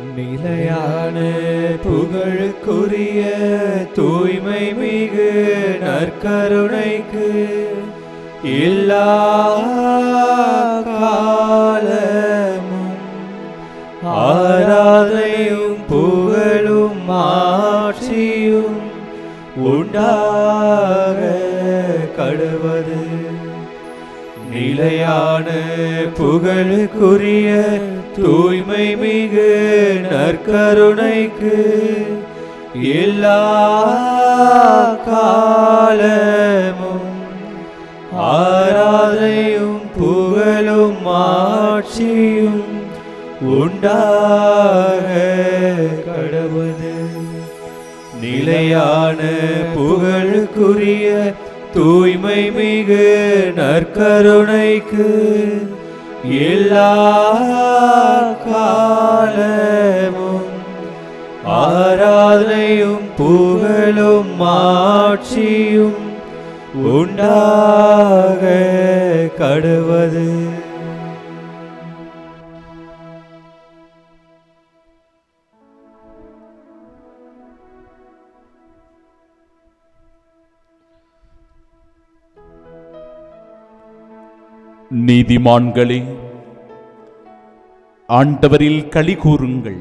நிலையான புகழுக்குரிய தூய்மை மிகு நற்கருணைக்கு எல்லா காலமும் ஆராதனையும் புகழும் ஆட்சியும் உண்டாக கடவது. நிலையான புகழுக்குரிய தூய்மை மிகு நற்கருணைக்கு எல்லா காலமும் ஆராதனையும் புகழும் ஆட்சியும் உண்டாக கடவது. நிலையான புகழுக்குரிய தூய்மை மிகு நற்கருணைக்கு எல்லா காலமும் ஆராதனையும் புகழும் ஆட்சியும் உண்டாக கடவது. நீதிமான்களே, ஆண்டவரில் களி கூறுங்கள்.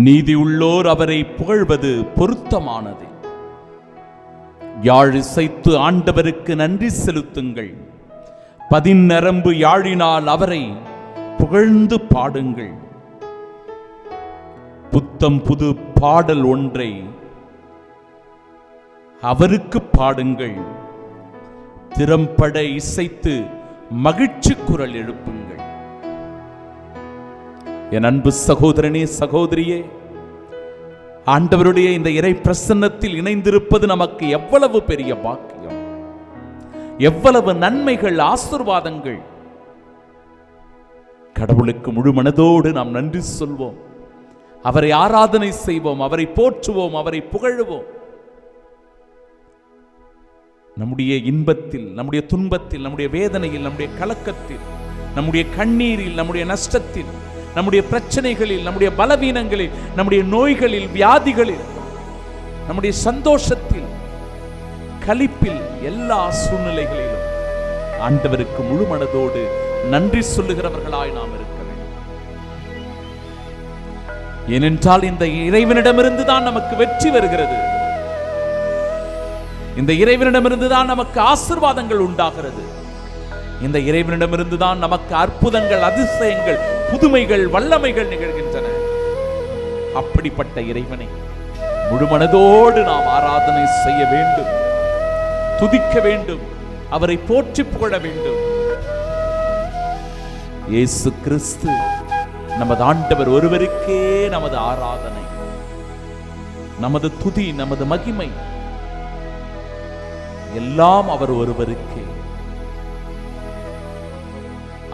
நீதியுள்ளோர் அவரை புகழ்வது பொருத்தமானது. யாழ் இசைத்து ஆண்டவருக்கு நன்றி செலுத்துங்கள். பதிநரம்பு யாழினால் அவரை புகழ்ந்து பாடுங்கள். புத்தம் புது பாடல் ஒன்றை அவருக்கு பாடுங்கள். திறம்பட இசைத்து மகிழ்ச்சி குரல் எழுப்புங்கள். என் அன்பு சகோதரனே, சகோதரியே, ஆண்டவருடைய இந்த இறை பிரசன்னத்தில் இணைந்திருப்பது நமக்கு எவ்வளவு பெரிய பாக்கியம், எவ்வளவு நன்மைகள், ஆசீர்வாதங்கள். கடவுளுக்கு முழு மனதோடு நாம் நன்றி சொல்வோம். அவரை ஆராதனை செய்வோம், அவரை போற்றுவோம், அவரை புகழுவோம். நம்முடைய இன்பத்தில், நம்முடைய துன்பத்தில், நம்முடைய வேதனையில், நம்முடைய கலக்கத்தில், நம்முடைய கண்ணீரில், நம்முடைய நஷ்டத்தில், நம்முடைய பிரச்சனைகளில், நம்முடைய பலவீனங்களில், நம்முடைய நோய்களில், வியாதிகளில், நம்முடைய சந்தோஷத்தில், களிப்பில், எல்லா சூழ்நிலைகளிலும் ஆண்டவருக்கு முழு மனதோடு நன்றி சொல்லுகிறவர்களாய் நாம் இருக்க வேண்டும். ஏனென்றால் இந்த இறைவனிடமிருந்து தான் நமக்கு வெற்றி வருகிறது. இந்த இறைவனிடமிருந்து தான் நமக்கு ஆசீர்வாதங்கள் உண்டாகிறது. இந்த இறைவனிடமிருந்து தான் நமக்கு அற்புதங்கள், அதிசயங்கள், புதுமைகள், வல்லமைகள் நிகழ்கின்றன. அப்படிப்பட்ட இறைவனை முழு மனதோடு நாம் ஆராதனை செய்ய வேண்டும், துதிக்க வேண்டும், அவரை போற்றி புகழ வேண்டும். இயேசு கிறிஸ்து நமது ஆண்டவர் ஒருவருக்கே நமது ஆராதனை, நமது துதி, நமது மகிமை எல்லாம் அவர் ஒருவருக்கே.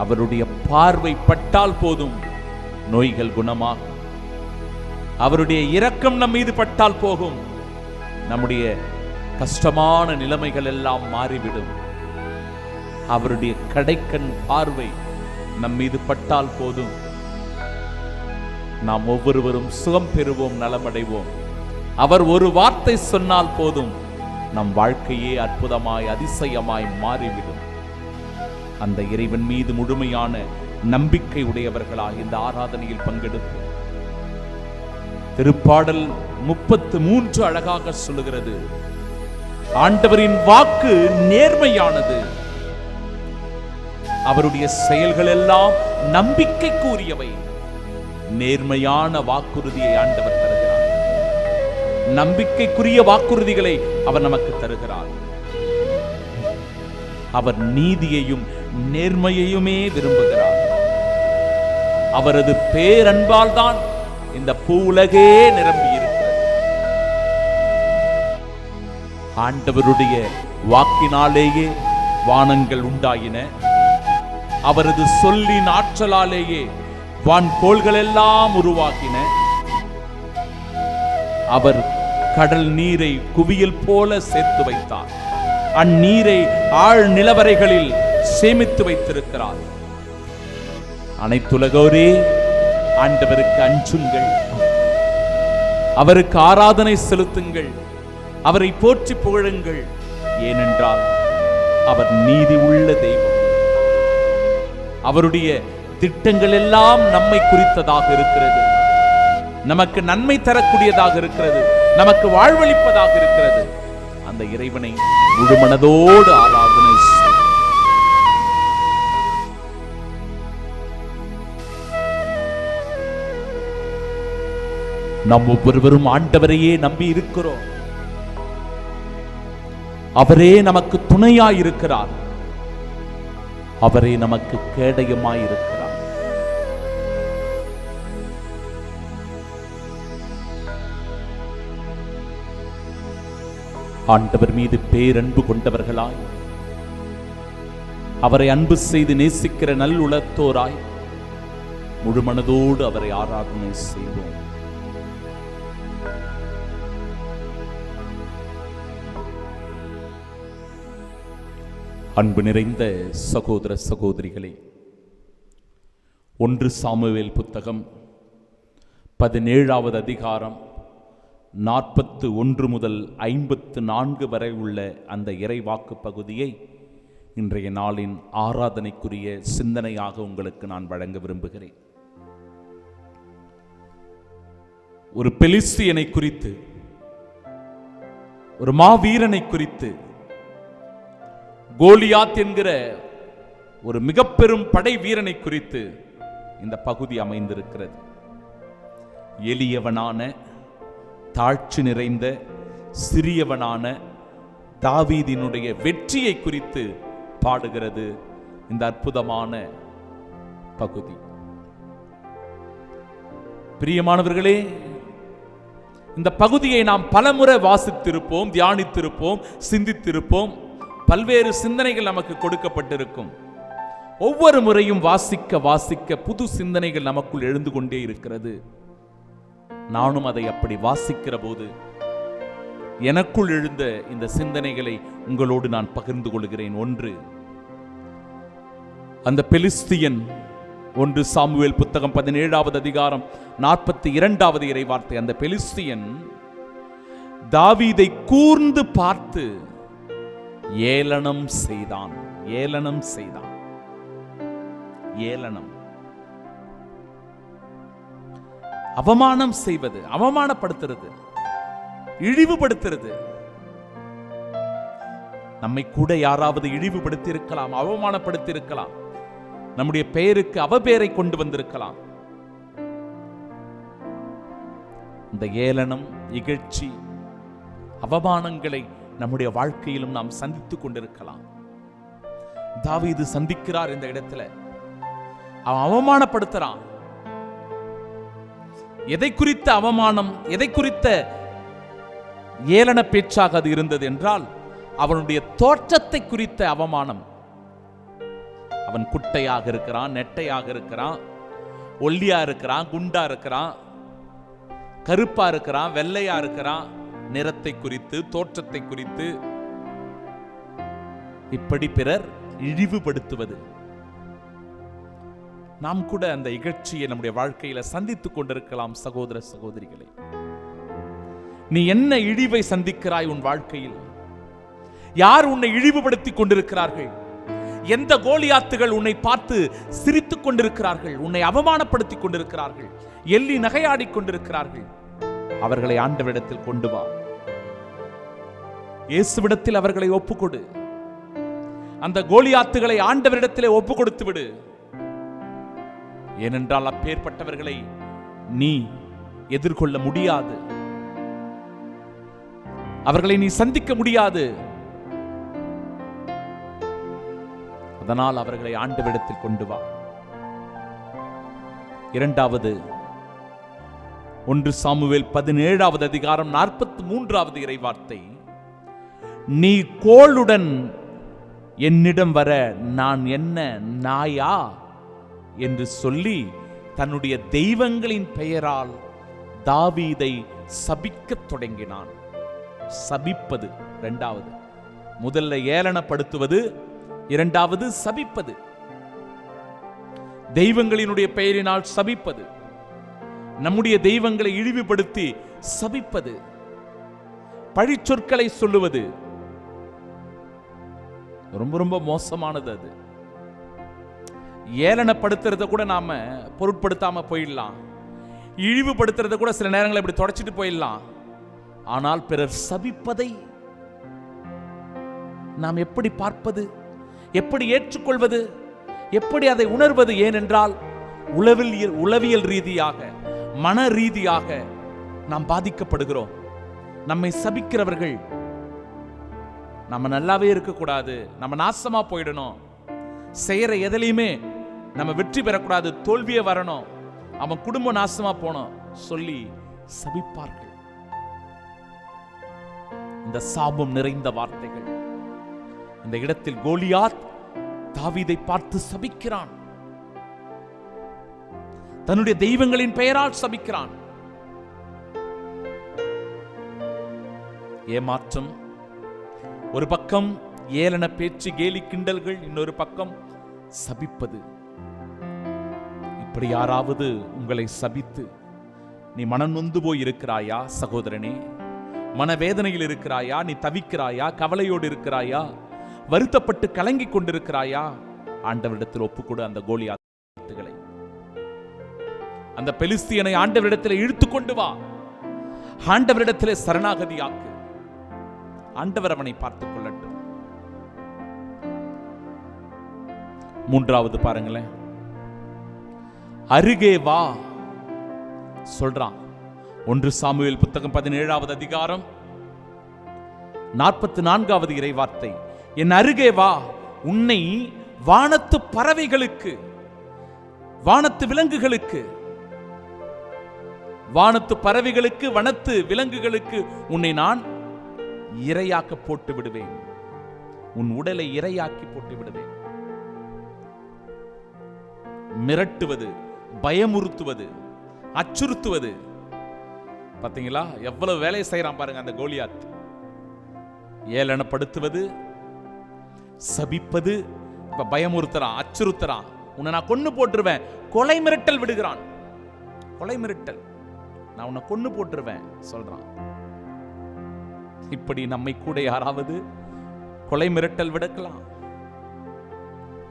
அவருடைய பார்வை பட்டால் போதும் நோய்கள் குணமாகும். அவருடைய இரக்கம் நம் மீது பட்டால் போகும், நம்முடைய கஷ்டமான நிலைமைகள் எல்லாம் மாறிவிடும். அவருடைய கடைக்கண் பார்வை நம் மீது பட்டால் போதும், நாம் ஒவ்வொருவரும் சுகம் பெறுவோம், நலமடைவோம். அவர் ஒரு வார்த்தை சொன்னால் போதும், நம் வாழ்க்கையே அற்புதமாய், அதிசயமாய் மாறிவிடும். அந்த இறைவன் மீது முழுமையான நம்பிக்கை உடையவர்களாக இந்த ஆராதனையில் பங்கெடுப்போம். திருப்பாடல் 33 அழகாக சொல்லுகிறது, ஆண்டவரின் வாக்கு நேர்மையானது, அவருடைய செயல்கள் எல்லாம் நம்பிக்கைக்குரியவை. நேர்மையான வாக்குறுதியை ஆண்டவர் தருகிறார். நம்பிக்கைக்குரிய வாக்குறுதிகளை அவர் நமக்கு தருகிறார். அவர் நீதியையும் நேர்மையையுமே விரும்புகிறார். அவரது பேரன்பால் தான் இந்த பூவுலகே நிரம்பி இருக்கிறது. ஆண்டவருடைய வாக்கினாலேயே வானங்கள் உண்டாயின. அவரது சொல்லின் ஆற்றலாலேயே வான்கோள்கள் எல்லாம் உருவாக்கின. அவர் கடல் நீரை குவியல் போல சேர்த்து வைத்தார். அந்நீரை ஆழ் நிலவரைகளில் சேமித்து வைத்திருக்கிறார். அனைத்துலகோரே ஆண்டவருக்கு அஞ்சுங்கள், அவருக்கு ஆராதனை செலுத்துங்கள், அவரை போற்றி புகழுங்கள். ஏனென்றால் அவர் நீதி உள்ள தெய்வம். அவருடைய திட்டங்கள் எல்லாம் நம்மை குறித்ததாக இருக்கிறது, நமக்கு நன்மை தரக்கூடியதாக இருக்கிறது, நமக்கு வாழ்வளிப்பதாக இருக்கிறது. அந்த இறைவனை முழுமனதோடு ஆராதனை செய்வோம். நாம் ஒவ்வொருவரும் ஆண்டவரையே நம்பி இருக்கிறோம். அவரே நமக்கு துணையாயிருக்கிறார், அவரே நமக்கு கேடயமாயிருக்கிறார். ஆண்டவர் மீது பேரன்பு கொண்டவர்களாய், அவரை அன்பு செய்து நேசிக்கிற நல்லுளத்தோராய் முழுமனதோடு அவரை ஆராதனை செய்வோம். அன்பு நிறைந்த சகோதர சகோதரிகளே, 1 சாமுவேல் புத்தகம் 17வது அதிகாரம் 41 முதல் 54 வரை உள்ள அந்த இறைவாக்கு பகுதியை இன்றைய நாளின் ஆராதனைக்குரிய சிந்தனையாக உங்களுக்கு நான் வழங்க விரும்புகிறேன். ஒரு பெலிஸ்தியனை குறித்து, ஒரு மாவீரனை குறித்து, கோலியாத் என்கிற ஒரு மிக பெரும் படை வீரனை குறித்து இந்த பகுதி அமைந்திருக்கிறது. எளியவனான, தாழ்ச்சி நிறைந்த, சிறியவனான தாவீதினுடைய வெற்றியை குறித்து பாடுகிறது இந்த அற்புதமான பகுதி. பிரியமானவர்களே, இந்த பகுதியை நாம் பலமுறை வாசித்திருப்போம், தியானித்திருப்போம், சிந்தித்திருப்போம். பல்வேறு சிந்தனைகள் நமக்கு கொடுக்கப்பட்டிருக்கும். ஒவ்வொரு முறையும் வாசிக்க வாசிக்க புது சிந்தனைகள் நமக்குள் எழுந்து கொண்டே இருக்கிறது. நானும் அதை அப்படி வாசிக்கிற போது எனக்குள் எழுந்த இந்த சிந்தனைகளை உங்களோடு நான் பகிர்ந்து கொள்கிறேன். ஒன்று, அந்த பெலிஸ்தியன் 1 சாமுவேல் புத்தகம் 17வது அதிகாரம் 42வது இறைவார்த்தை. அந்த பெலிஸ்தியன் தாவீதை கூர்ந்து பார்த்து ஏளனம் செய்தான். ஏளனம் செய்தான். ஏளனம், அவமானம் செய்வது, அவமானப்படுத்துறது, இழிவுபடுத்துறது. நம்மை கூட யாராவது இழிவுபடுத்தி இருக்கலாம், அவமானப்படுத்தி இருக்கலாம், நம்முடைய பெயருக்கு அவபெயரை கொண்டு வந்திருக்கலாம். இந்த ஏளனம், இகழ்ச்சி, அவமானங்களை நம்முடைய வாழ்க்கையிலும் நாம் சந்தித்துக் கொண்டிருக்கலாம். தாவீது சந்திக்கிறார். இந்த இடத்துல அவன் அவமானப்படுத்துறான். எதை குறித்த அவமானம், எதை குறித்த ஏளன பேச்சாக அது இருந்தது என்றால் அவனுடைய தோற்றத்தை குறித்த அவமானம். அவன் குட்டையாக இருக்கிறான், நெட்டையாக இருக்கிறான், ஒல்லியா இருக்கிறான், குண்டா இருக்கிறான், கருப்பா இருக்கிறான், வெள்ளையா இருக்கிறான். நிறத்தை குறித்து, தோற்றத்தை குறித்து இப்படி பிறர் இழிவுபடுத்துவது. நாம் கூட அந்த இகழ்ச்சியை நம்முடைய வாழ்க்கையில சந்தித்துக் கொண்டிருக்கலாம். சகோதர சகோதரிகளே, நீ என்ன இழிவை சந்திக்கிறாய் உன் வாழ்க்கையில்? யார் உன்னை இழிவுபடுத்திக் கொண்டிருக்கிறார்கள்? எந்த கோலியாத்துகள் உன்னை பார்த்து சிரித்துக் கொண்டிருக்கிறார்கள், உன்னை அவமானப்படுத்திக் கொண்டிருக்கிறார்கள், எள்ளி நகையாடிக் கொண்டிருக்கிறார்கள்? அவர்களை ஆண்டவரிடத்தில் கொண்டு வா. இயேசுவிடத்தில் அவர்களை ஒப்புக்கொடு. அந்த கோலியாத்துகளை ஆண்டவரிடத்திலே ஒப்பு கொடுத்து விடு. ஏனென்றால் அப்பேற்பட்டவர்களை நீ எதிர்கொள்ள முடியாது, அவர்களை நீ சந்திக்க முடியாது. அதனால் அவர்களை ஆண்டவரிடத்தில் கொண்டு வா. இரண்டாவது, 1 சாமுவேல் 17வது அதிகாரம் 43வது இறைவார்த்தை. நீ கோளுடன் என்னிடம் வர நான் என்ன நாயா என்று சொல்லி தன்னுடைய தெய்வங்களின் பெயரால் தாவீதை சபிக்கத் தொடங்கினான். சபிப்பது இரண்டாவது. முதல்ல ஏளனப்படுத்துவது, இரண்டாவது சபிப்பது. தெய்வங்களினுடைய பெயரினால் சபிப்பது. நம்முடைய தெய்வங்களை இழிவுபடுத்தி சபிப்பது, பழிச்சொற்களை சொல்லுவது ரொம்ப ரொம்ப மோசமானது. அது ஏளனப்படுத்துறத கூட நாம பொருட்படுத்தாம போயிடலாம், இழிவுபடுத்துறத கூட சில நேரங்களை இப்படி தொடச்சிட்டு போயிடலாம். ஆனால் பிறர் சபிப்பதை நாம் எப்படி பார்ப்பது, எப்படி ஏற்றுக்கொள்வது, எப்படி அதை உணர்வது? ஏனென்றால் உளவியல் ரீதியாக, மன ரீதியாக நாம் பாதிக்கப்படுகிறோம். நம்மை சபிக்கிறவர்கள் நம்ம நல்லாவே இருக்கக்கூடாது, நம்ம நாசமா போயிடணும், செய்யற எதிலையுமே நம்ம வெற்றி பெறக்கூடாது, தோல்வியே வரணும், அவன் குடும்பம் நாசமா போனோம் சொல்லி சபிப்பார்கள். இந்த சாபம் நிறைந்த வார்த்தைகள். இந்த இடத்தில் கோலியாத் தாவீதை பார்த்து சபிக்கிறான், தன்னுடைய தெய்வங்களின் பெயரால் சபிக்கிறான். ஏமாற்றம் ஒரு பக்கம், ஏளன பேச்சு, கேலி கிண்டல்கள் இன்னொரு பக்கம், சபிப்பது. இப்படி யாராவது உங்களை சபித்து நீ மனம் நொந்து போய் இருக்கிறாயா சகோதரனே? மனவேதனையில் இருக்கிறாயா? நீ தவிக்கிறாயா? கவலையோடு இருக்கிறாயா? வருத்தப்பட்டு கலங்கிக் கொண்டிருக்கிறாயா? ஆண்டவரிடத்தில் ஒப்புக்கொடு அந்த கோலியாத்துகளை, அந்த பெலிஸ்தியனை ஆண்டவரிடத்தில் இழுத்து கொண்டு வா, ஆண்டவரிடத்திலே சரணாகதியாக்கு. ஆண்டவர் அவனை பார்த்துக் கொள்ளட்டும். மூன்றாவது பாருங்களேன், அருகே வா சொல்றான். 1 சாமுவேல் புத்தகம் 17வது அதிகாரம் 44வது இறைவார்த்தை, என் அருகே வா, உன்னை வானத்து பறவைகளுக்கு, வானத்து விலங்குகளுக்கு, வானத்து பறவைகளுக்கு, வனத்து விலங்குகளுக்கு உன்னை நான் இரையாக்க போட்டு விடுவேன், உன் உடலை இரையாக்கி போட்டு விடுவேன். மிரட்டுவது, பயமுறுத்துவது, அச்சுறுத்துவது. பாத்தீங்களா எவ்வளவு வேலையை செய்யறான் பாருங்க அந்த கோலியாத். ஏளனப்படுத்துவது, சபிப்பது, இப்ப பயமுறுத்துறான், அச்சுறுத்துறான், உன்னை நான் கொன்னு போட்டுருவேன், கொலை மிரட்டல் விடுகிறான். கொலை மிரட்டல், நான் உன்னை கொன்னு போட்டுருவேன் சொல்றான். இப்படி நம்மை கூட யாராவது கொலை மிரட்டல் விடுக்கலாம்,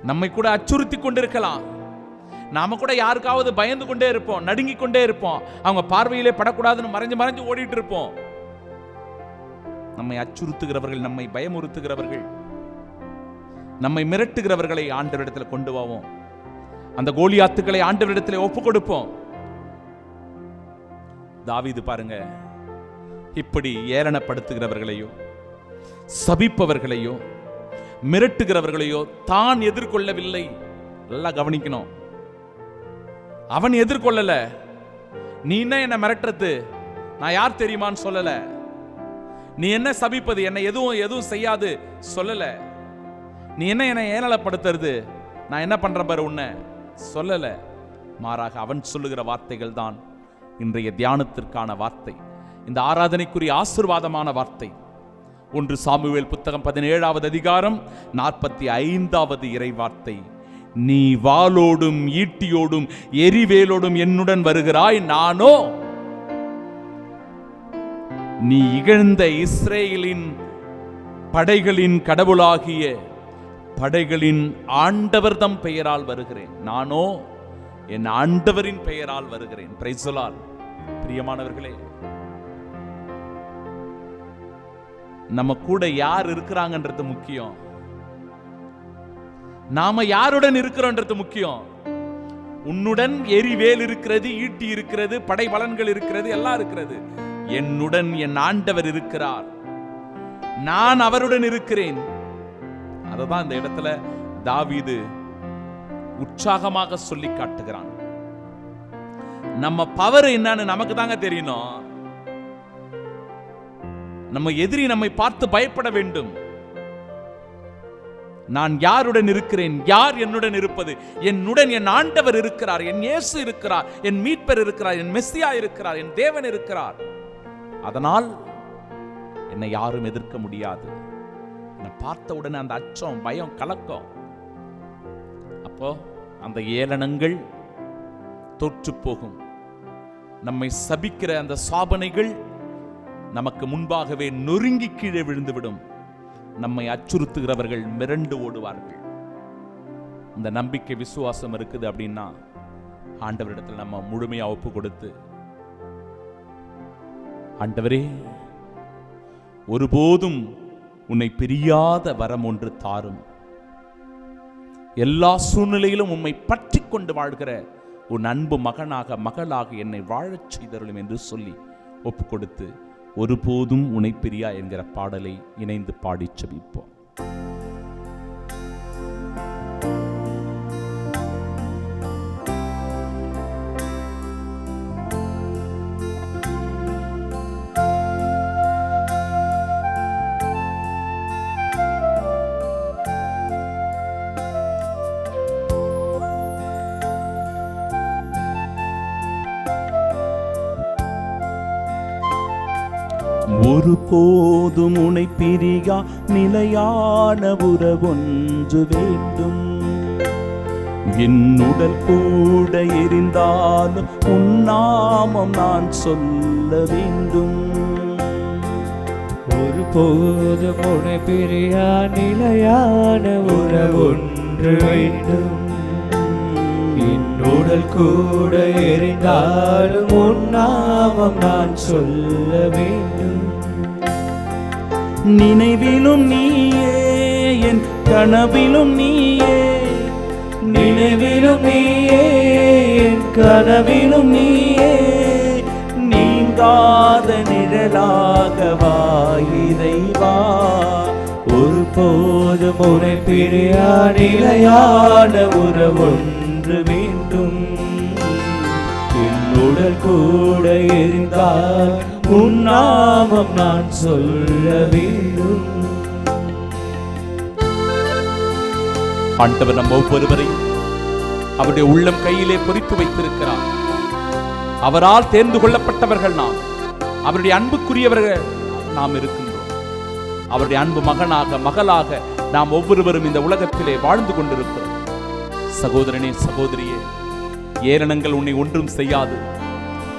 நம்மை கூட அச்சுறுத்தி கொண்டிருக்கலாம். நாம கூட யாருக்காவது பயந்து கொண்டே இருப்போம், நடுங்கி கொண்டே இருப்போம், அவங்க பார்வையிலே படக்கூடாதுன்னு மறைஞ்சு மறைஞ்சு ஓடிட்டு இருப்போம். நம்மை அச்சுறுத்துகிறவர்கள், நம்மை பயமுறுத்துகிறவர்கள், நம்மை மிரட்டுகிறவர்களை ஆண்டவரிடத்தில் கொண்டு போவோம். அந்த கோலியாத்துக்களை ஆண்டவரிடத்தில் ஒப்பு கொடுப்போம். தாவீது பாருங்க, இப்படி ஏளனப்படுத்துகிறவர்களையோ, சபிப்பவர்களையோ, மிரட்டுகிறவர்களையோ தான் எதிர்கொள்ளவில்லை. நல்லா கவனிக்கணும், அவன் எதிர்கொள்ளல. நீ என்ன மிரட்டுறது, நான் யார் தெரியுமான்னு சொல்லல. நீ என்ன சபிப்பது, என்னை எதுவும் செய்யாது சொல்லல. நீ என்ன ஏளனப்படுத்துறது, நான் என்ன பண்றேன் பாரு உன்னை சொல்லல. மாறாக அவன் சொல்லுகிற வார்த்தைகள் தான் இன்றைய தியானத்திற்கான வார்த்தை, இந்த ஆராதனைக்குரிய ஆசீர்வாதமான வார்த்தை. 1 சாமுவேல் புத்தகம் 17வது அதிகாரம் 45வது இறை வார்த்தை, நீ வாளோடும் ஈட்டியோடும் எரிவேலோடும் என்னுடன் வருகிறாய், நானோ நீ இகழ்ந்த இஸ்ரேலின் படைகளின் கடவுளாகிய படைகளின் ஆண்டவர் தம் பெயரால் வருகிறேன், நானோ என் ஆண்டவரின் பெயரால் வருகிறேன். Praise the Lord. பிரியமானவர்களே, நம்ம கூட யார் இருக்கிறாங்கன்றது முக்கியம், நாம யாருடன் இருக்கிறோன்றது முக்கியம். உன்னுடன் எரிவேல் இருக்கிறது, ஈட்டி இருக்கிறது, படை பலன்கள் இருக்கிறது, எல்லாம் இருக்கிறது. என்னுடன் என் ஆண்டவர் இருக்கிறார், நான் அவருடன் இருக்கிறேன். அததான் இந்த இடத்துல தாவீது உற்சாகமாக சொல்லி காட்டுகிறான். நம்ம பவர் என்னன்னு நமக்கு தாங்க தெரியணும். நம்ம எதிரி நம்மை பார்த்து பயப்பட வேண்டும். நான் யாருடன் இருக்கிறேன், யார் என்னுடன் இருப்பது? என்னுடன் என் ஆண்டவர் இருக்கிறார், என் இயேசு இருக்கிறார், என் மீட்பர் இருக்கிறார், என் மெஸ்ஸியா இருக்கிறார், என் தேவன் இருக்கிறார். அதனால் என்னை யாரும் எதிர்க்க முடியாது. என்னை பார்த்த உடனே அந்த அச்சம், பயம், கலக்கம், அப்போ அந்த ஏளனங்கள் தோற்று போகும். நம்மை சபிக்கிற அந்த சாபனைகள் நமக்கு முன்பாகவே நொறுங்கி கீழே விழுந்துவிடும். நம்மை அச்சுறுத்துகிறவர்கள் மிரண்டு ஓடுவார்கள். இந்த நம்பிக்கை விசுவாசம் இருக்குது அப்படின்னா ஆண்டவரிடத்தில் நம்ம முழுமையா ஒப்பு கொடுத்து, ஆண்டவரே ஒருபோதும் உன்னை பிரியாத வரம் ஒன்று தாரும், எல்லா சூழ்நிலையிலும் உம்மை பற்றி கொண்டு வாழ்கிற உன் அன்பு மகனாக மகளாக என்னை வாழச் செய்தருளும் என்று சொல்லி ஒப்பு கொடுத்து, ஒருபோதும் உன்னை பிரியா என்கிற பாடலை இணைந்து பாடி செபிப்போம். ஒருபோதும் உன்னை பிரியா நிலையான உறவொன்று வேண்டும். என் உடல் கூட எரிந்தாலும் உன் நாமம் நான் சொல்ல வேண்டும். ஒருபோதும் உன்னை பிரியா நிலையான உறவொன்று வேண்டும். என் உடல் கூட எரிந்தாலும் உன் நாமம் நான் சொல்ல வேண்டும். நினைவிலும் நீயே என் கனவிலும் நீயே, நினைவிலும் நீயே என் கனவிலும் நீயே, நீங்காத நிழலாக வா இறைவா. ஒருபோதும் உன்னை பிரியா நிலையான உறவொன்று வேண்டும். என் உடல் கூட எரிந்தால் உன் நாமம் நான் சொல்ல வேண்டும். ஆண்டவர் நம் ஒவ்வொருவரையும் அவருடைய உள்ளம் கையிலே பொறித்து வைத்திருக்கிறார். அவரால் தேர்ந்து கொள்ளப்பட்டவர்கள் நாம், அவருடைய அன்புக்குரியவர்கள் நாம் இருக்கின்றோம். அவருடைய அன்பு மகனாக மகளாக நாம் ஒவ்வொருவரும் இந்த உலகத்திலே வாழ்ந்து கொண்டிருக்கிறோம். சகோதரனே சகோதரியே, ஏளனங்கள் உன்னை ஒன்றும் செய்யாது,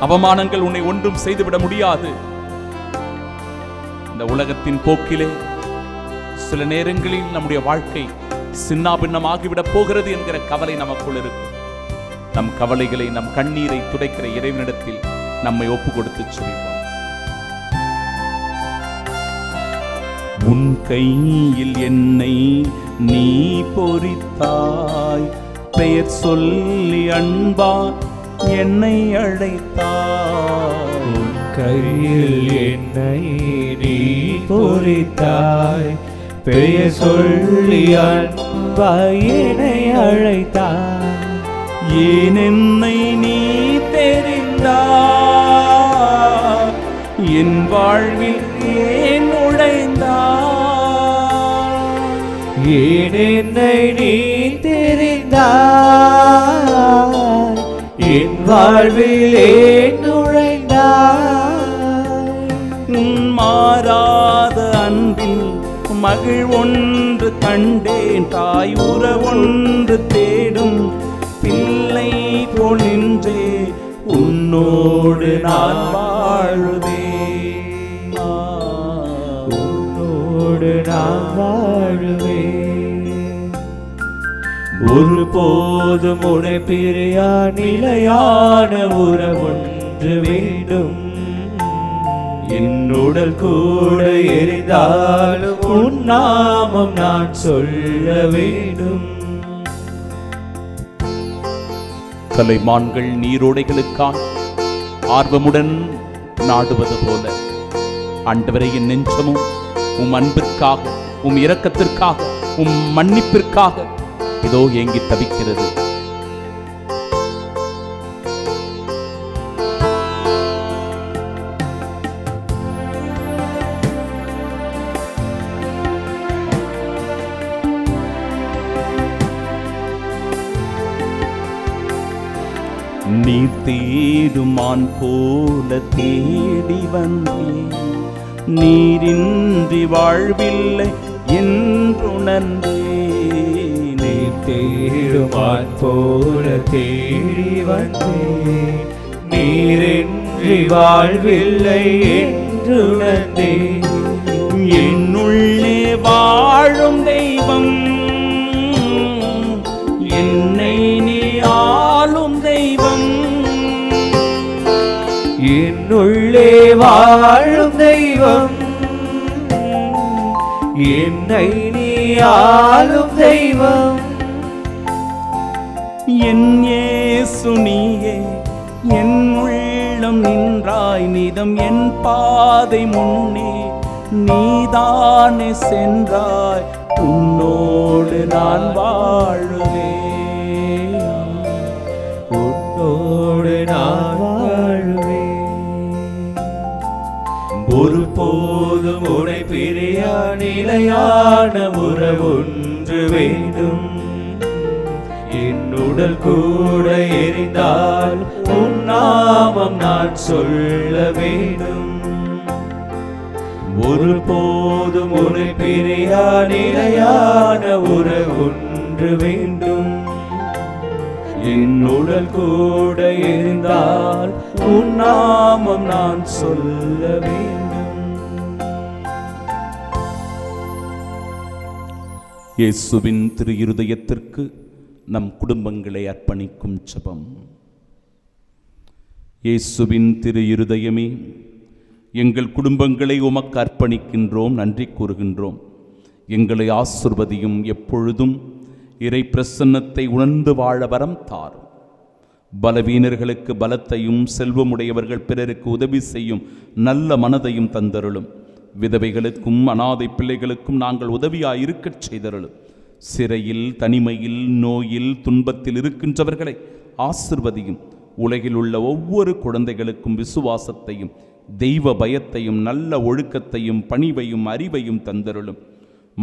அவமானங்கள் உன்னை ஒன்றும் செய்துவிட முடியாது. இந்த உலகத்தின் போக்கிலே சில நேரங்களில் நம்முடைய வாழ்க்கை சின்னாபின்னமாகிவிடப் போகிறது என்கிற கவலை நமக்குள் இருக்கும். நம் கவலைகளை, நம் கண்ணீரை துடைக்கிற இறைவனிடத்தில் நம்மை ஒப்பு கொடுத்து சொல்லிப்போம். உன் கையில் என்னை நீ பொறித்தாய், பெயர் சொல்லி அன்பா என்னை அழைத்தாய். உன் கையில் என்னை நீ பொறித்தாய், பெயர் சொல்லி அன்பா என்னை அழைத்தாய். ஏன் என்னை நீ தெரிந்தாய், என் வாழ்வில் ஏன் நுழைந்தாய். ஏன் என்னை நீ தெரிந்தாய், என் வாழ்வில் ஏன் நுழைந்தாய். மாறாத அன்பில் மகிழ் ஒன்று கண்டேன், தாய் உறவொன்று தேடும் பிள்ளை போல் நின்றே உன்னோடு நான் வாழுவேன். உன்னோடு நான் வாழுவேன். ஒருபோதும் உன்னை பிரியா நிலையான உறவொன்று வேண்டும். என் உடல் கூட எரிந்தாலும் உன் நாமம் நான் சொல்ல வேண்டும். கலைமான்கள் நீரோடைகளுக்காக ஆர்வமுடன் நாடுவது போல, ஆண்டவரை என் நெஞ்சமும் உம் அன்பிற்காக, உம் இரக்கத்திற்காக, உம் மன்னிப்பிற்காக இதோ ஏங்கி தவிக்கிறது. நீர் தேடுமான் போல தேடி வந்தேன், நீரின்றி வாழ்வில்லை என்றுணர்ந்தேன். நீர் தேடுமான் போல தேடி வந்தேன், நீரின் இன்றி வாழ்வில்லை என்றுணர்ந்தேன். என்னுள்ளே வாழும் தெய்வம், என்னை நீ ஆளும் தெய்வம். என்னுள்ளே வாழும் தெய்வம், என்னை நீ ஆளும் தெய்வம். என் இயேசு நீயே, என் உள்ளம் நின்றாய் நிதம். என் பாதை முன்னே நீதானே சென்றாய், உன்னோடு நான் வாழுவேன், உன்னோடு நான் வாழுவேன். ஒருபோதும் உன்னை பிரியா நிலையான உறவொன்று வேண்டும். என் உடல் கூட எரிந்தால் உன் நாமம் நான் சொல்ல வேண்டும். ஒருபோதும் உன்னை பிரியா நிலையான உறவொன்று வேண்டும். என் உடல் கூட எரிந்தால் உன் நாமம் நான் சொல்ல வேண்டும். இயேசுவின் திரு இருதயத்திற்கு நம் குடும்பங்களை அர்ப்பணிக்கும் ஜெபம். இயேசுவின் திரு இருதயமே, எங்கள் குடும்பங்களை உமக்கு அர்ப்பணிக்கின்றோம், நன்றி கூறுகின்றோம். எங்களை ஆசிர்வதியும், எப்பொழுதும் இறை பிரசன்னத்தை உணர்ந்து வாழ வரம் தாரும். பலவீனர்களுக்கு பலத்தையும், செல்வமுடையவர்கள் பிறருக்கு உதவி செய்யும் நல்ல மனதையும் தந்தருளும். விதவைகளுக்கும் அனாதை பிள்ளைகளுக்கும் நாங்கள் உதவியாய் இருக்கச் செய்தருளும். சிறையில், தனிமையில், நோயில், துன்பத்தில் இருக்கின்றவர்களை ஆசிர்வதியும். உலகில் உள்ள ஒவ்வொரு குழந்தைகளுக்கும் விசுவாசத்தையும், தெய்வ பயத்தையும், நல்ல ஒழுக்கத்தையும், பணிவையும், அறிவையும் தந்தருளும்.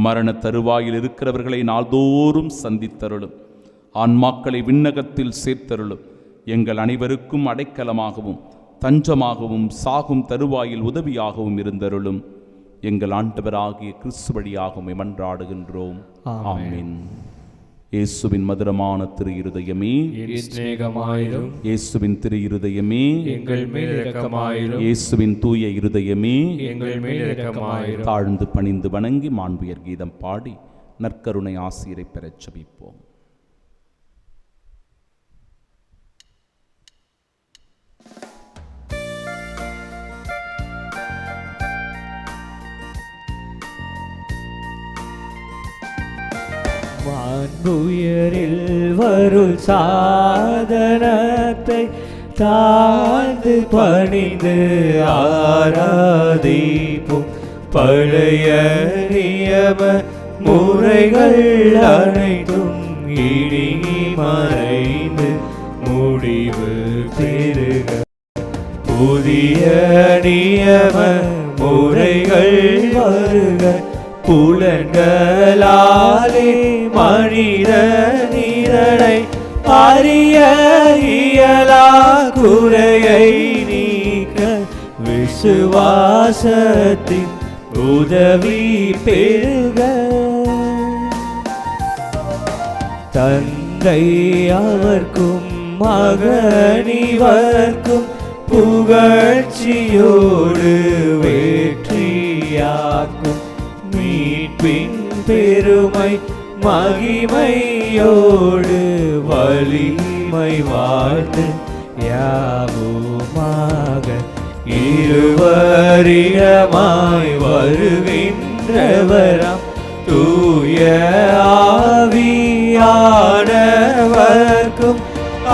மரண தருவாயில் இருக்கிறவர்களை நாள்தோறும் சந்தித்தருளும். ஆன்மாக்களை விண்ணகத்தில் சேர்த்தருளும். எங்கள் அனைவருக்கும் அடைக்கலமாகவும் தஞ்சமாகவும் சாகும் தருவாயில் உதவியாகவும் இருந்தருளும். எங்கள் ஆண்டவராகிய கிறிஸ்து வழியாகவும் மன்றாடுகின்றோம். ஆமென். இயேசுவின் மதுரமான திரு இருதயமே, சிநேகமாயிரும். இயேசுவின் திரு இருதயமே, எங்கள் மேல் இரக்கமாயிரும். இயேசுவின் தூய இருதயமே, எங்கள் மேல் இரக்கமாயிரும். தாழ்ந்து பணிந்து வணங்கி மாண்புயர் கீதம் பாடி நற்கருணை ஆசிரை பெறச் ஜெபிப்போம். வான்புயரில் வரும் சாதனத்தை தாழ்ந்து பணிந்து ஆராதிப்போம். பழைய நியம முறைகள் அனைத்தும் இனி மறைந்து முடிவு பெறுக. புதிய நியம முறைகள் வருக. புலன்களாலே மனித நீரனை அறிய இயலா குறையை நீக்க விசுவாசத்தின் உதவி பெறுக. தந்தை அவர்க்கும் மகனிவர்க்கும் புகழ்ச்சியோடு வெற்றியாக்கும் மீட்பின் பெருமை மகிமையோடு வலிமை வாழ்ந்து யாவுமாக இருவரிடமாய் வருகின்றவராம் தூய ஆவியானவர்க்கும்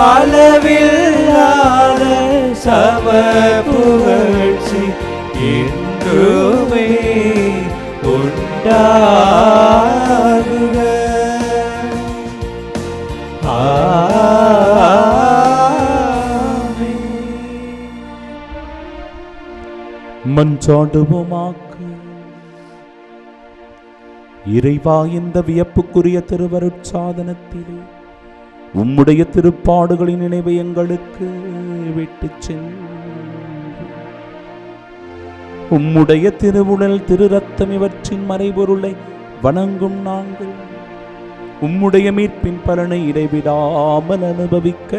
அளவில்லாத சம புகழ்ச்சி என்றுமே உண்டாகுக. மன்றாடுவோமாக. இறைவா, இந்த வியப்புக்குரிய திருவருட்சாதனத்திலே உம்முடைய திருப்பாடுகளின் நினைவை எங்களுக்கு விட்டுச் சென்று உம்முடைய திருவுடல் திரு ரத்தம் இவற்றின் மறைபொருளை வணங்கும் நாங்கள் உம்முடைய மீட்பின் பலனை இடைவிடாமல் அனுபவிக்க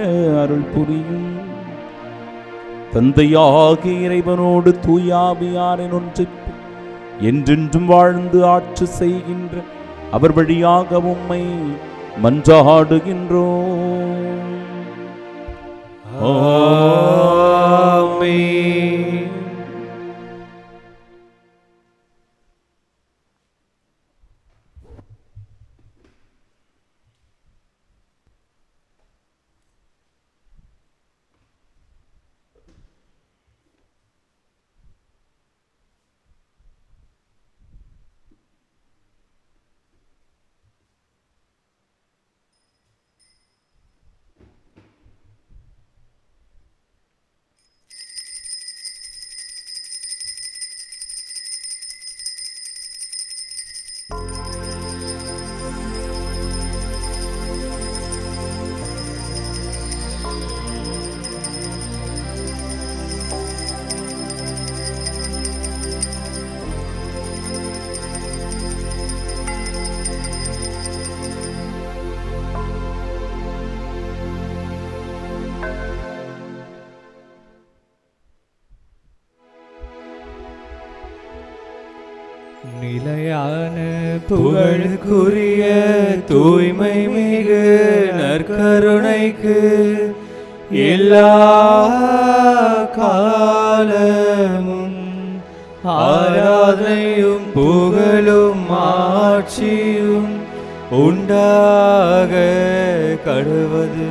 அருள் புரியும். தந்தையாகிய இறைவனோடு தூயாவியாரின் ஒன்றிப்பு என்றென்றும் வாழ்ந்து ஆட்சி செய்கின்ற அவர் வழியாக உம்மை மன்றாடுகின்றோம். ஆமென். நிலையான புகழுக்குரிய தூய்மை மிகு நற்கருணைக்கு எல்லா காலமும் ஆராதனையும் புகழும் ஆட்சியும் உண்டாக கடவது.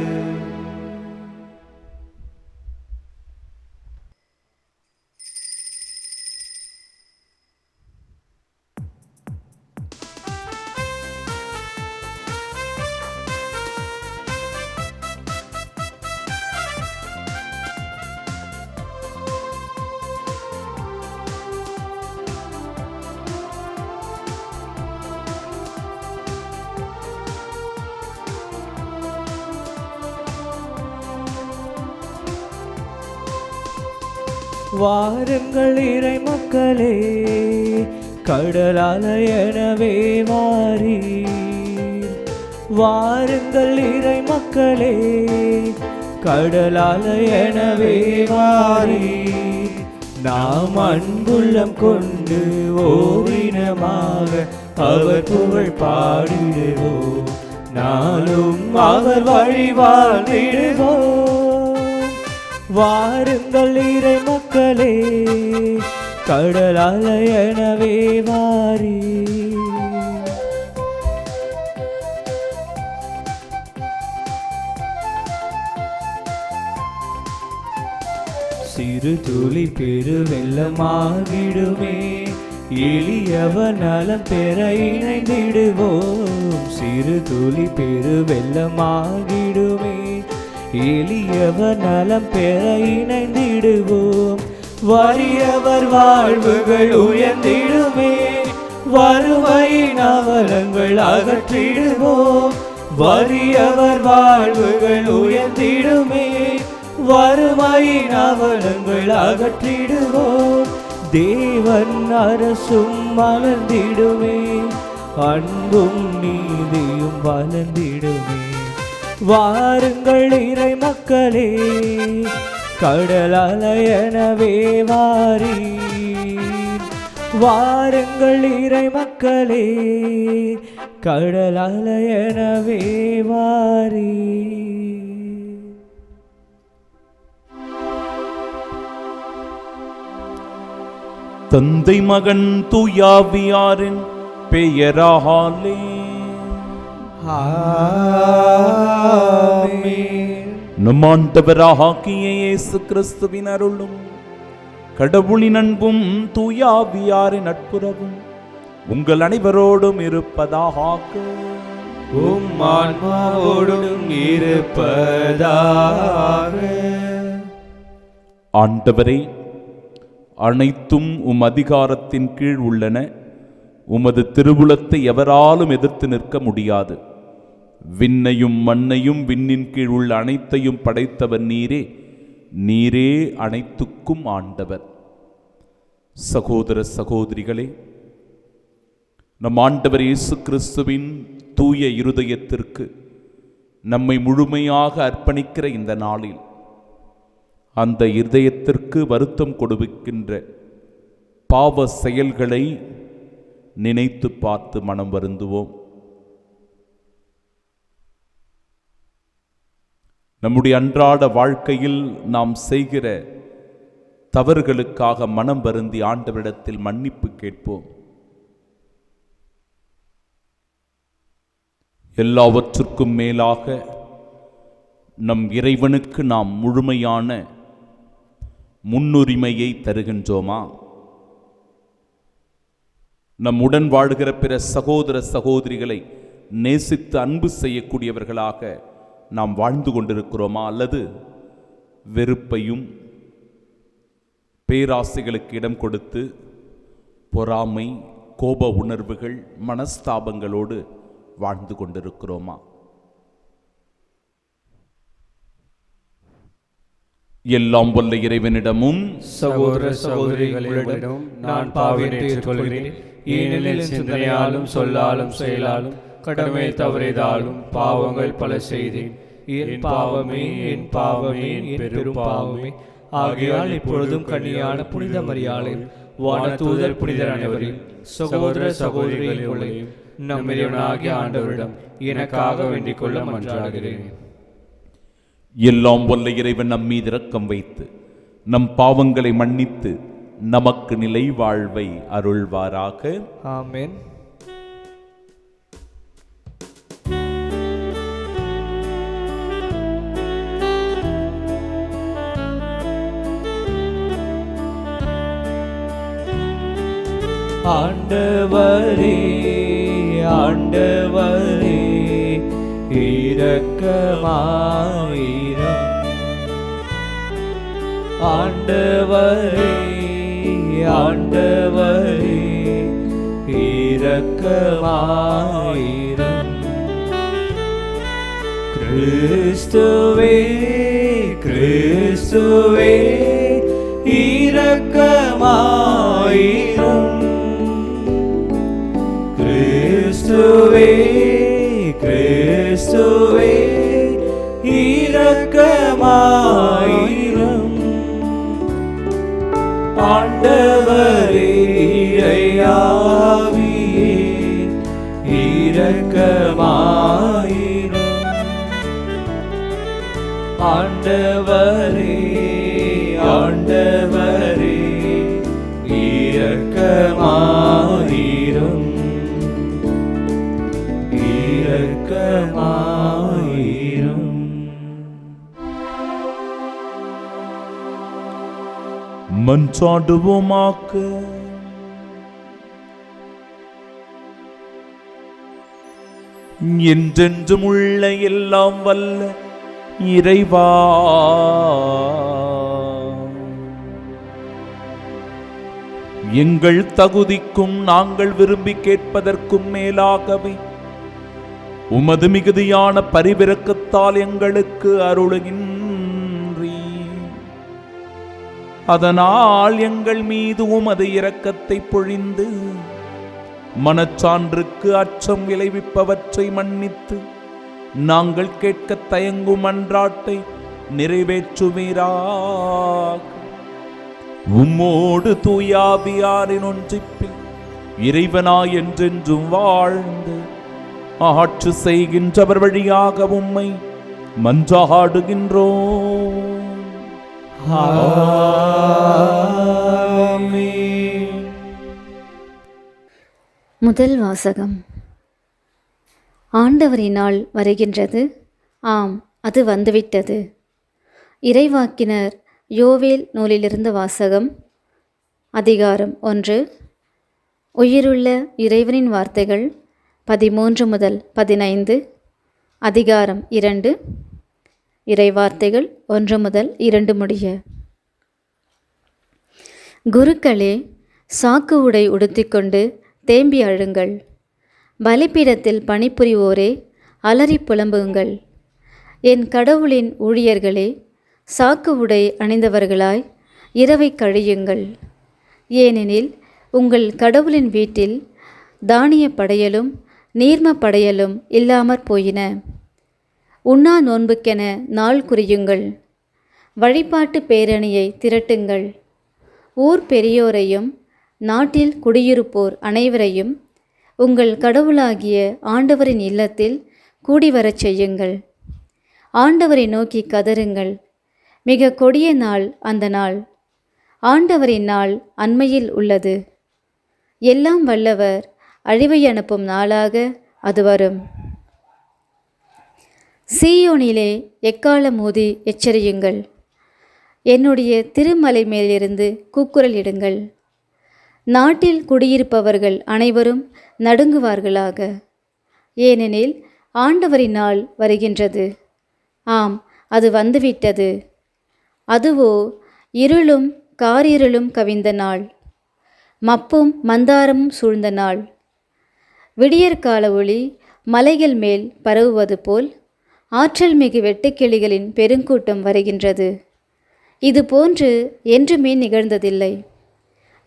வாருங்கள் இறை மக்களே, கடலால எனவே வாரீர். வாருங்கள் இறை மக்களே, கடலால எனவே வாரீர். நாம் அன்புள்ளம் கொண்டு ஓரினமாக அவர் புகழ் பாடிடுவோம். நாளும் அவர் வழி வாழ்ந்திடுவோம். வாருங்கள் இறை மக்களே, கடலால எனவே வாரீர். சிறு துளி பெரு வெள்ளமாகிடுமே, எளியவர் நலம் பெற இணைந்திடுவோம். சிறு துளி பெரு வெள்ளமாகிடுமே, எளியவர் நலம் பெற இணைந்திடுவோம். வறியவர் வாழ்வுகள் உயர்ந்திடுமே, வறுமையின் அவலங்கள் அகற்றிடுவோம். வறியவர் வாழ்வுகள் உயர்ந்திடுமே, வறுமையின் அவலங்கள் அகற்றிடுவோம். தேவன் அரசும் மலர்ந்திடுமே, அன்பும் நீதியும் வளர்ந்திடுமே. வாருங்கள் இறை மக்களே, கடலால எனவே வாரீர். வாருங்கள் இறை மக்களே, கடலால எனவே வாரீர். தந்தை மகன் தூயாவியாரின் பெயராலே நம் ஆண்டவராகிய இயேசு கிறிஸ்துவின் அருளும் கடவுளின் அன்பும் தூயாவியாரின் நட்புறவும் உங்கள் அனைவரோடும் இருப்பதாக. உம் ஆன்மாவோடும் இருப்பதாக. ஆண்டவரே, அனைத்தும் உம் அதிகாரத்தின் கீழ் உள்ளன. உமது திருவுளத்தை எவராலும் எதிர்த்து நிற்க முடியாது. விண்ணையும் மண்ணையும் விண்ணின் கீழ் உள்ள அனைத்தையும் படைத்தவர் நீரே. நீரே அனைத்துக்கும் ஆண்டவர். சகோதர சகோதரிகளே, நம் ஆண்டவர் இயேசு கிறிஸ்துவின் தூய இருதயத்திற்கு நம்மை முழுமையாக அர்ப்பணிக்கிற இந்த நாளில் அந்த இருதயத்திற்கு வருத்தம் கொடுக்கின்ற பாவ செயல்களை நினைத்து பார்த்து மனம் வருந்துவோம். நம்முடைய அன்றாட வாழ்க்கையில் நாம் செய்கிற தவறுகளுக்காக மனம் வருந்தி ஆண்டவரிடத்தில் மன்னிப்பு கேட்போம். எல்லாவற்றுக்கும் மேலாக நம் இறைவனுக்கு நாம் முழுமையான முன்னுரிமையை தருகின்றோமா? நம் உடன் வாழ்கிற பிற சகோதர சகோதரிகளை நேசித்து அன்பு செய்யக்கூடியவர்களாக நாம் வாழ்ந்து கொண்டிருக்கிறோமா? அல்லது வெறுப்பையும் பேராசைகளுக்கு இடம் கொடுத்து பொறாமை, கோப உணர்வுகள், மனஸ்தாபங்களோடு வாழ்ந்து கொண்டிருக்கிறோமா? எல்லாம் வல்ல இறைவனிடமும் சகோதர சகோதரிகளிடம் நான் பாவியை ஏற்றுக்கொள்கிறேன். ஏனெனில் சிந்தனையாலும் சொல்லாலும் செயலாலும் கடமை தவறியதாலும் பாவங்கள் பல செய்தேன். என் பாவமே, என் பாவமே, என் பெரும் பாவமே. ஆகையால் இப்பொழுதும் கன்னியான புனித மரியாளையும் வானதூதர் புனிதர் அனைவரையும் சகோதர சகோதரிகளையும் நம் இறைவனாகிய ஆண்டவரிடம் எனக்காக வேண்டிக் கொள்ள மன்றாடுகிறேன். எல்லாம் வல்ல இறைவன் நம் மீது இரக்கம் வைத்து நம் பாவங்களை மன்னித்து நமக்கு நிலை வாழ்வை அருள்வாராக. ஆமென். ஆண்டவரே, ஆண்டவரே, இரக்கமாயிரம். ஆண்டவரே, ஆண்டவரே, இரக்கமாயிரம். கிறிஸ்துவே, கிறிஸ்துவே, இரக்கமாயிரம். கிறிஸ்துவே, கிறிஸ்துவே, இரக்கமாயிரம். ஆண்டவரே, இறையாவியே, இரக்கமாயிரம். ஆண்டவரே, ஆண்டவரே, இரக்கமாயிரம். இரக்கமாயிரம். மன்றாடுவோமாக. என்றென்றும் உள்ள எல்லாம் வல்ல இறைவா, எங்கள் தகுதிக்கும் நாங்கள் விரும்பி கேட்பதற்கும் மேலாகவே உமது மிகுதியான பரிவிரக்கத்தால் எங்களுக்கு அருளுகின்றீ. அதனால் எங்கள் மீது உமது இரக்கத்தை பொழிந்து மனச்சான்றுக்கு அச்சம் விளைவிப்பவற்றை மன்னித்து நாங்கள் கேட்க தயங்கும் மன்றாட்டை நிறைவேற்றுவீராக. உம்மோடு தூயாவியாரின் ஒன்றிப்பில் இறைவனாய் என்றென்றும் வாழ்ந்து ஆட்சி செய்கின்றவர் வழியாக உம்மை மன்றாடுகின்றோம். ஆமென். முதல் வாசகம். ஆண்டவரினால் வருகின்றது, ஆம், அது வந்துவிட்டது. இறைவாக்கினர் யோவேல் நூலிலிருந்து வாசகம். அதிகாரம் 1. உயிருள்ள இறைவனின் வார்த்தைகள் 13 முதல் 15. அதிகாரம் 2. இறைவார்த்தைகள் 1 முதல் 2 முடிய. குருக்களே, சாக்கு உடை உடுத்திக்கொண்டு தேம்பி அழுங்கள். பலிபீடத்தில் பணிபுரிவோரே, அலறி புலம்புங்கள். என் கடவுளின் ஊழியர்களே, சாக்கு உடை அணிந்தவர்களாய் இரவை கழியுங்கள். ஏனெனில் உங்கள் கடவுளின் வீட்டில் தானிய படையலும் நீர்ம படையலும் இல்லாமற் போயின. உண்ணா நோன்புக்கென நாள் குறியுங்கள். வழிபாட்டு பேரணியை திரட்டுங்கள். ஊர் பெரியோரையும் நாட்டில் குடியிருப்போர் அனைவரையும் உங்கள் கடவுளாகிய ஆண்டவரின் இல்லத்தில் கூடிவரச் செய்யுங்கள். ஆண்டவரை நோக்கி கதறுங்கள். மிக கொடிய நாள் அந்த நாள். ஆண்டவரின் நாள் அண்மையில் உள்ளது. எல்லாம் வல்லவர் அழிவை அனுப்பும் நாளாக அது வரும். சீயோனிலே எக்காலம் ஊதி எச்சரியுங்கள். என்னுடைய திருமலை மேலிருந்து கூக்குரல் இடுங்கள். நாட்டில் குடியிருப்பவர்கள் அனைவரும் நடுங்குவார்களாக. ஏனெனில் ஆண்டவரின் நாள் வருகின்றது. ஆம், அது வந்துவிட்டது. அதுவோ இருளும் காரிருளும் கவிந்த நாள், மப்பும் மந்தாரமும் சூழ்ந்த நாள். விடியற்கால ஒளி மலைகள் மேல் பரவுவது போல் ஆற்றல் மிகு வெட்டுக்கிளிகளின் பெருங்கூட்டம் வருகின்றது. இது போன்று என்றுமே நிகழ்ந்ததில்லை.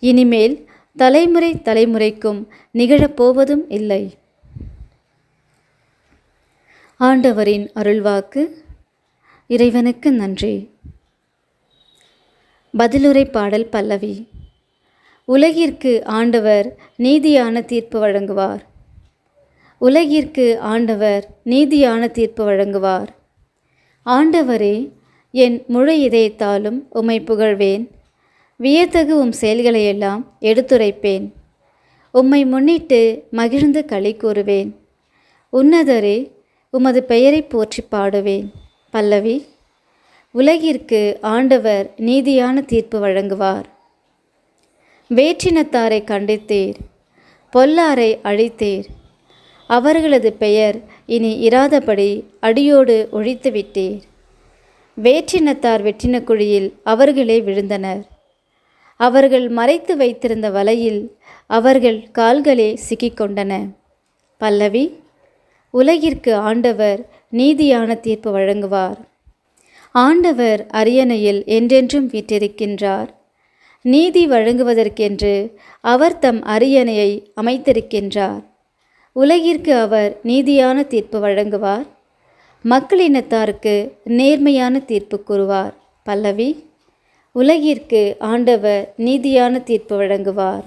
இனிமேல் தலைமுறை தலைமுறைக்கும் நிகழப்போவதும் இல்லை. ஆண்டவரின் அருள்வாக்கு. இறைவனுக்கு நன்றி. பதிலுரை பாடல் பல்லவி. உலகிற்கு ஆண்டவர் நீதியான தீர்ப்பு வழங்குவார். உலகிற்கு ஆண்டவர் நீதியான தீர்ப்பு வழங்குவார். ஆண்டவரே, என் முழு இதயத்தாலும் உம்மை புகழ்வேன். வியத்தகு உம் செயல்களையெல்லாம் எடுத்துரைப்பேன். உம்மை முன்னிட்டு மகிழ்ந்து களி கூறுவேன். உன்னதரே, உமது பெயரை போற்றி பாடுவேன். பல்லவி. உலகிற்கு ஆண்டவர் நீதியான தீர்ப்பு வழங்குவார். வேற்றினத்தாரை கண்டித்தீர், பொல்லாரை அழித்தீர். அவர்களது பெயர் இனி இராதபடி அடியோடு ஒழித்துவிட்டீர். வேற்றினத்தார் வெற்றின குழியில் அவர்களே விழுந்தனர். அவர்கள் மறைத்து வைத்திருந்த வலையில் அவர்கள் கால்களே சிக்கிக்கொண்டன. பல்லவி. உலகிற்கு ஆண்டவர் நீதியான தீர்ப்பு வழங்குவார். ஆண்டவர் அரியணையில் என்றென்றும் வீற்றிருக்கின்றார். நீதி வழங்குவதற்கென்று அவர் தம் அரியணையை அமைத்திருக்கின்றார். உலகிற்கு அவர் நீதியான தீர்ப்பு வழங்குவார். மக்களினத்தாருக்கு நேர்மையான தீர்ப்பு கூறுவார். பல்லவி. உலகிற்கு ஆண்டவர் நீதியான தீர்ப்பு வழங்குவார்.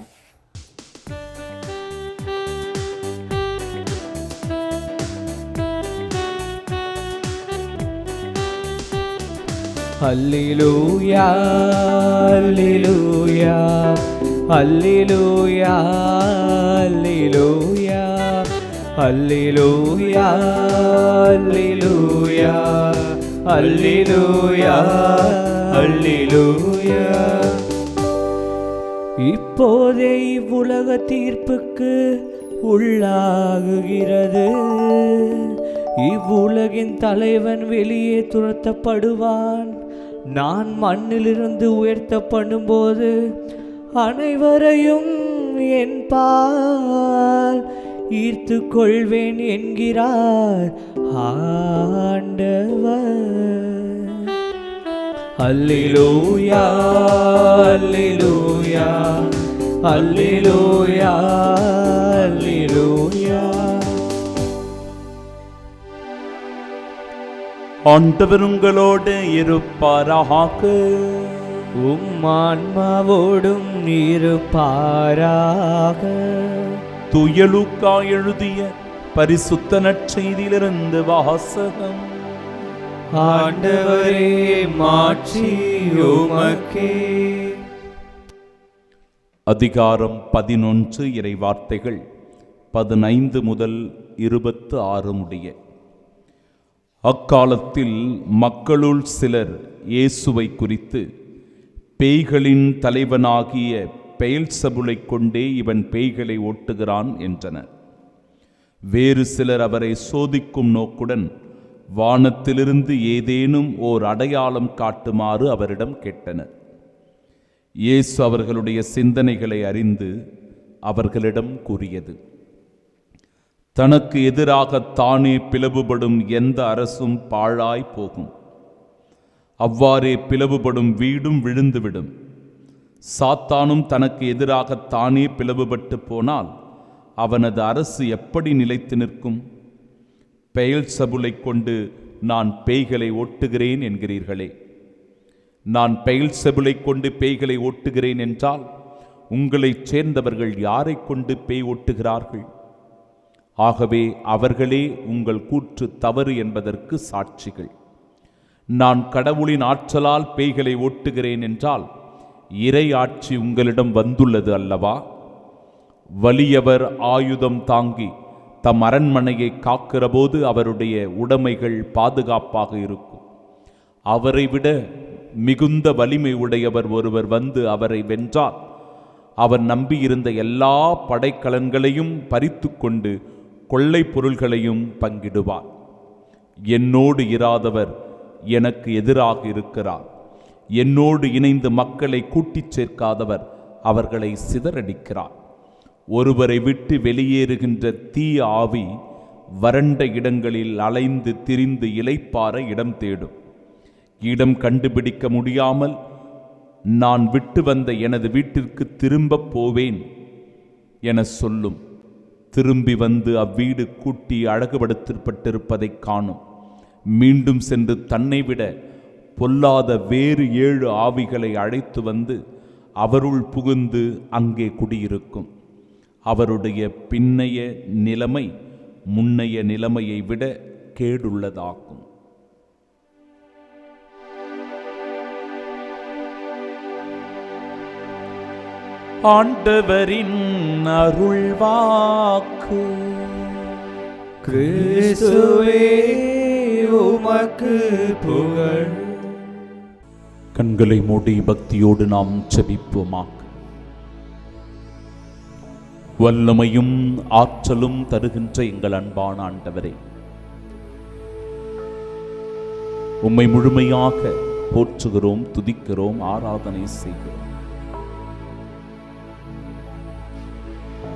அல்லேலூயா, அல்லேலூயா, அல்லேலூயா, அல்லேலூயா, அல்லேலூயா, அல்லேலூயா, அல்லேலூயா, அல்லேலூயா. இப்போதே இவ்வுலக தீர்ப்புக்கு உள்ளாகுகிறது. இவ்வுலகின் தலைவன் வெளியே துரத்தப்படுவான். நான் மண்ணிலிருந்து உயர்த்தப்படும்போது அனைவரையும் என் பால் ஈர்த்து கொள்வேன் என்கிறார் ஆண்டவர். அல்லேலூயா, அல்லேலூயா, அல்லேலூயா, அல்லேலூயா. ஆண்டவர் உங்களோடு இருப்பாராக. உம் ஆன்மாவோடும் இருப்பாராக. தூய லூக்கா எழுதிய பரிசுத்த நற்செய்தியிலிருந்து வாசகம். ஆண்டவரே, மாட்சி உமக்கே. அதிகாரம் 11. இறை வார்த்தைகள் 15 முதல் 26 முடிய. அக்காலத்தில் மக்களுள் சிலர் இயேசுவை குறித்து, பேய்களின் தலைவனாகிய பெயல்செபூலை கொண்டே இவன் பேய்களை ஓட்டுகிறான் என்றனர். வேறு சிலர் அவரை சோதிக்கும் நோக்குடன் வானத்திலிருந்து ஏதேனும் ஓர் அடையாளம் காட்டுமாறு அவரிடம் கேட்டனர். இயேசு அவர்களுடைய சிந்தனைகளை அறிந்து அவர்களிடம் கூறியது, தனக்கு எதிராக தானே பிளவுபடும் எந்த அரசும் பாழாய் போகும். அவ்வாறே பிளவுபடும் வீடும் விழுந்துவிடும். சாத்தானும் தனக்கு எதிராக தானே பிளவுபட்டு போனால் அவனது அரசு எப்படி நிலைத்து நிற்கும்? பெயல்செபூலை கொண்டு நான் பேய்களை ஓட்டுகிறேன் என்கிறீர்களே. நான் பெயல்செபுலை கொண்டு பேய்களை ஓட்டுகிறேன் என்றால் உங்களைச் சேர்ந்தவர்கள் யாரை கொண்டு பேய் ஓட்டுகிறார்கள்? ஆகவே அவர்களே உங்கள் கூற்று தவறு என்பதற்கு சாட்சிகள். நான் கடவுளின் ஆற்றலால் பேய்களை ஓட்டுகிறேன் என்றால் இறை ஆட்சி உங்களிடம் வந்துள்ளது அல்லவா? வலியவர் ஆயுதம் தாங்கி தம் அரண்மனையை காக்கிற போது அவருடைய உடைமைகள் பாதுகாப்பாக இருக்கும். அவரை விட மிகுந்த வலிமை உடையவர் ஒருவர் வந்து அவரை வென்றால் அவர் நம்பியிருந்த எல்லா படைக்கலன்களையும் பறித்து கொண்டு கொள்ளை பொருள்களையும் பங்கிடுவார். என்னோடு இராதவர் எனக்கு எதிராக இருக்கிறார். என்னோடு இணைந்து மக்களை கூட்டிச் சேர்க்காதவர் அவர்களை சிதறடிக்கிறார். ஒருவரை விட்டு வெளியேறுகின்ற தீய ஆவி வறண்ட இடங்களில் அலைந்து திரிந்து இளைப்பாற இடம் தேடும். இடம் கண்டுபிடிக்க முடியாமல் நான் விட்டு வந்த எனது வீட்டிற்கு திரும்பப் போவேன் என சொல்லும். திரும்பி வந்து அவ்வீடு கூட்டி அழகுபடுத்தப்பட்டிருப்பதை காணும். மீண்டும் சென்று தன்னை விட பொல்லாத வேறு 7 ஆவிகளை அழைத்து வந்து அவருள் புகுந்து அங்கே குடியிருக்கும். அவருடைய பின்னைய நிலைமை முன்னைய நிலைமையை விட கேடுள்ளதாகும். ஆண்டவரின் அருள்வாக்கு. கிறிஸ்துவே உமக்கு புகழ். கண்களை மூடி பக்தியோடு நாம் ஜெபிப்போமாக. வல்லமையும் ஆற்றலும் தருகின்ற எங்கள் அன்பான ஆண்டவரே, உம்மை முழுமையாக போற்றுகிறோம், துதிக்கிறோம், ஆராதனை செய்கிறோம்.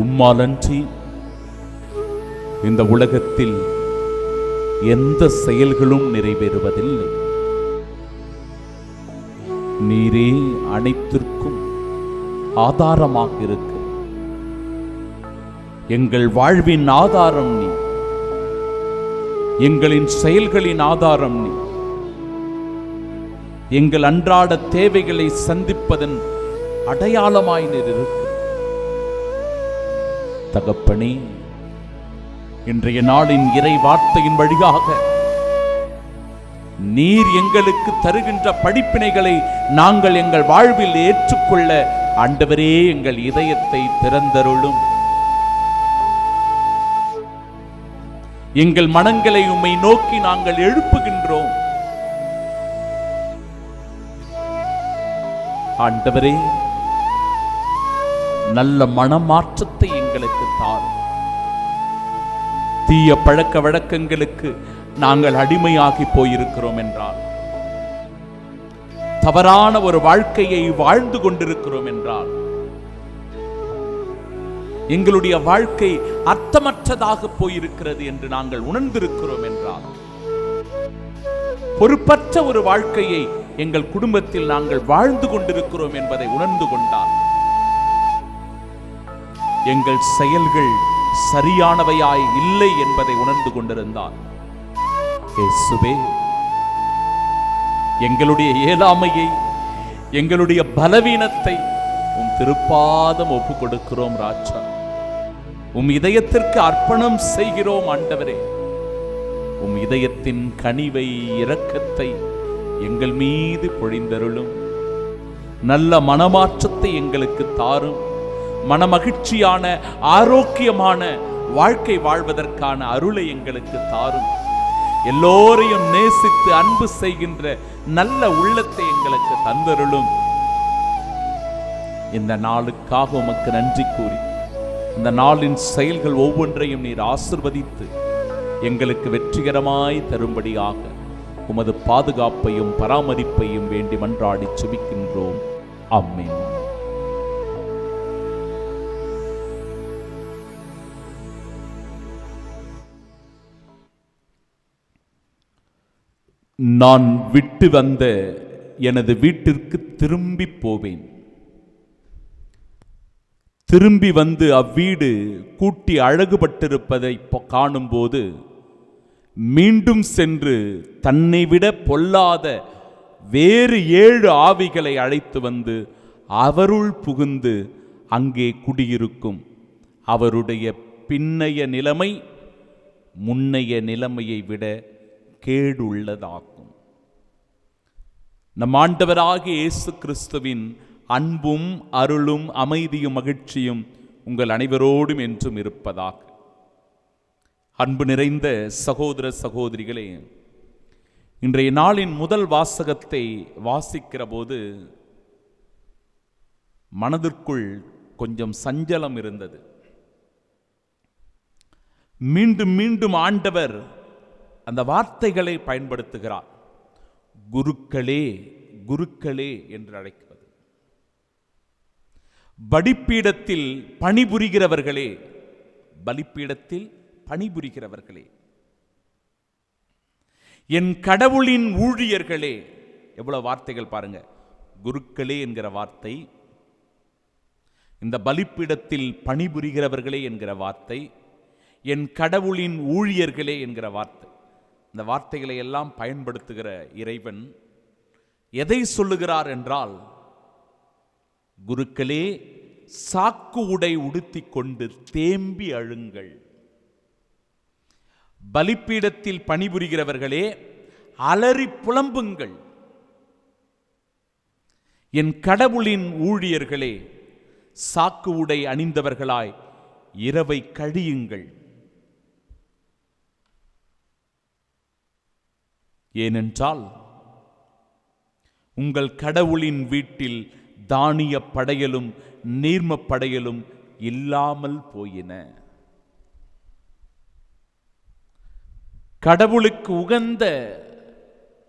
உம்மாலன்றி இந்த உலகத்தில் எந்த செயல்களும் நிறைவேறுவதில்லை. நீரே அனைத்திற்கும் ஆதாரமாக இருக்க, எங்கள் வாழ்வின் ஆதாரம் நீ, எங்களின் செயல்களின் ஆதாரம் நீ, எங்கள் அன்றாட தேவைகளை சந்திப்பதன் அடையாளமாய் நீர் இருக்க. தகப்பனே, இன்றைய நாளின் இறை வார்த்தையின் வழியாக நீர் எங்களுக்கு தருகின்ற படிப்பினைகளை நாங்கள் எங்கள் வாழ்வில் ஏற்றுக்கொள்ள ஆண்டவரே எங்கள் இதயத்தை திறந்தருளும். எங்கள் மனங்களை உம்மை நோக்கி நாங்கள் எழுப்புகின்றோம். ஆண்டவரே, நல்ல மனமாற்றத்தை எங்களுக்கு தாரும். தீய பழக்க வழக்கங்களுக்கு நாங்கள் அடிமையாகி போயிருக்கிறோம் என்றால், தவறான ஒரு வாழ்க்கையை வாழ்ந்து கொண்டிருக்கிறோம் என்றால், எங்களுடைய வாழ்க்கை அர்த்தமற்றதாக போயிருக்கிறது என்று நாங்கள் உணர்ந்திருக்கிறோம் என்றால், பொறுப்பற்ற ஒரு வாழ்க்கையை எங்கள் குடும்பத்தில் நாங்கள் வாழ்ந்து கொண்டிருக்கிறோம் என்பதை உணர்ந்து கொண்டால், எங்கள் செயல்கள் சரியானவையாய் இல்லை என்பதை உணர்ந்து கொண்டிருந்தால், இயேசுவே, எங்களுடைய இயலாமையை, எங்களுடைய பலவீனத்தை உம் திருப்பாதம் ஒப்பு கொடுக்கிறோம் ராஜா. உம் இதயத்திற்கு அர்ப்பணம் செய்கிறோம் ஆண்டவரே. உம் இதயத்தின் கனிவை, இரக்கத்தை எங்கள் மீது பொழிந்தருளும். நல்ல மனமாற்றத்தை எங்களுக்கு தாரும். மனமகிழ்ச்சியான ஆரோக்கியமான வாழ்க்கை வாழ்வதற்கான அருளை எங்களுக்கு தாரும். எல்லோரையும் நேசித்து அன்பு செய்கின்ற நல்ல உள்ளத்தை எங்களுக்கு தந்தருளும். இந்த நாளுக்காக உமக்கு நன்றி கூறி, இந்த நாளின் செயல்கள் ஒவ்வொன்றையும் நீர் ஆசிர்வதித்து எங்களுக்கு வெற்றிகரமாய் தரும்படியாக உமது பாதுகாப்பையும் பராமரிப்பையும் வேண்டி மன்றாடி செபிக்கின்றோம். ஆமென். நான் விட்டு வந்த எனது வீட்டிற்கு திரும்பி போவேன். திரும்பி வந்து அவ்வீடு கூட்டி அழகுபட்டிருப்பதை காணும்போது மீண்டும் சென்று தன்னை விட பொல்லாத வேறு 7 ஆவிகளை அழைத்து வந்து அவருள் புகுந்து அங்கே குடியிருக்கும். அவருடைய பின்னைய நிலைமை முன்னைய நிலைமையை விட கேடுள்ளதாகும். நம் ஆண்டவராகிய இயேசு கிறிஸ்துவின் அன்பும் அருளும் அமைதியும் மகிழ்ச்சியும் உங்கள் அனைவரோடும் என்றும் இருப்பதாக. அன்பு நிறைந்த சகோதர சகோதரிகளே, இன்றைய நாளின் முதல் வாசகத்தை வாசிக்கிற போது மனதிற்குள் கொஞ்சம் சஞ்சலம் இருந்தது. மீண்டும் மீண்டும் ஆண்டவர் அந்த வார்த்தைகளை பயன்படுத்துகிறார். குருக்களே குருக்களே என்று அழைக்கிறது. பலிபீடத்தில் பணிபுரிகிறவர்களே, பலிபீடத்தில் பணிபுரிகிறவர்களே, என் கடவுளின் ஊழியர்களே. எவ்வளவு வார்த்தைகள் பாருங்க. குருக்களே என்கிற வார்த்தை, இந்த பலிபீடத்தில் பணிபுரிகிறவர்களே என்கிற வார்த்தை, என் கடவுளின் ஊழியர்களே என்கிற வார்த்தை. இந்த வார்த்தைகளை எல்லாம் பயன்படுத்துகிற இறைவன் எதை சொல்லுகிறார் என்றால், குருக்களே சாக்கு உடை உடுத்தி கொண்டு தேம்பி அழுங்கள். பலிபீடத்தில் பணிபுரிகிறவர்களே அலறி புலம்புங்கள். என் கடவுளின் ஊழியர்களே சாக்கு உடை அணிந்தவர்களாய் இரவை கழியுங்கள். ஏனென்றால் உங்கள் கடவுளின் வீட்டில் தானிய படையலும் நீர்ம படையலும் இல்லாமல் போயின. கடவுளுக்கு உகந்த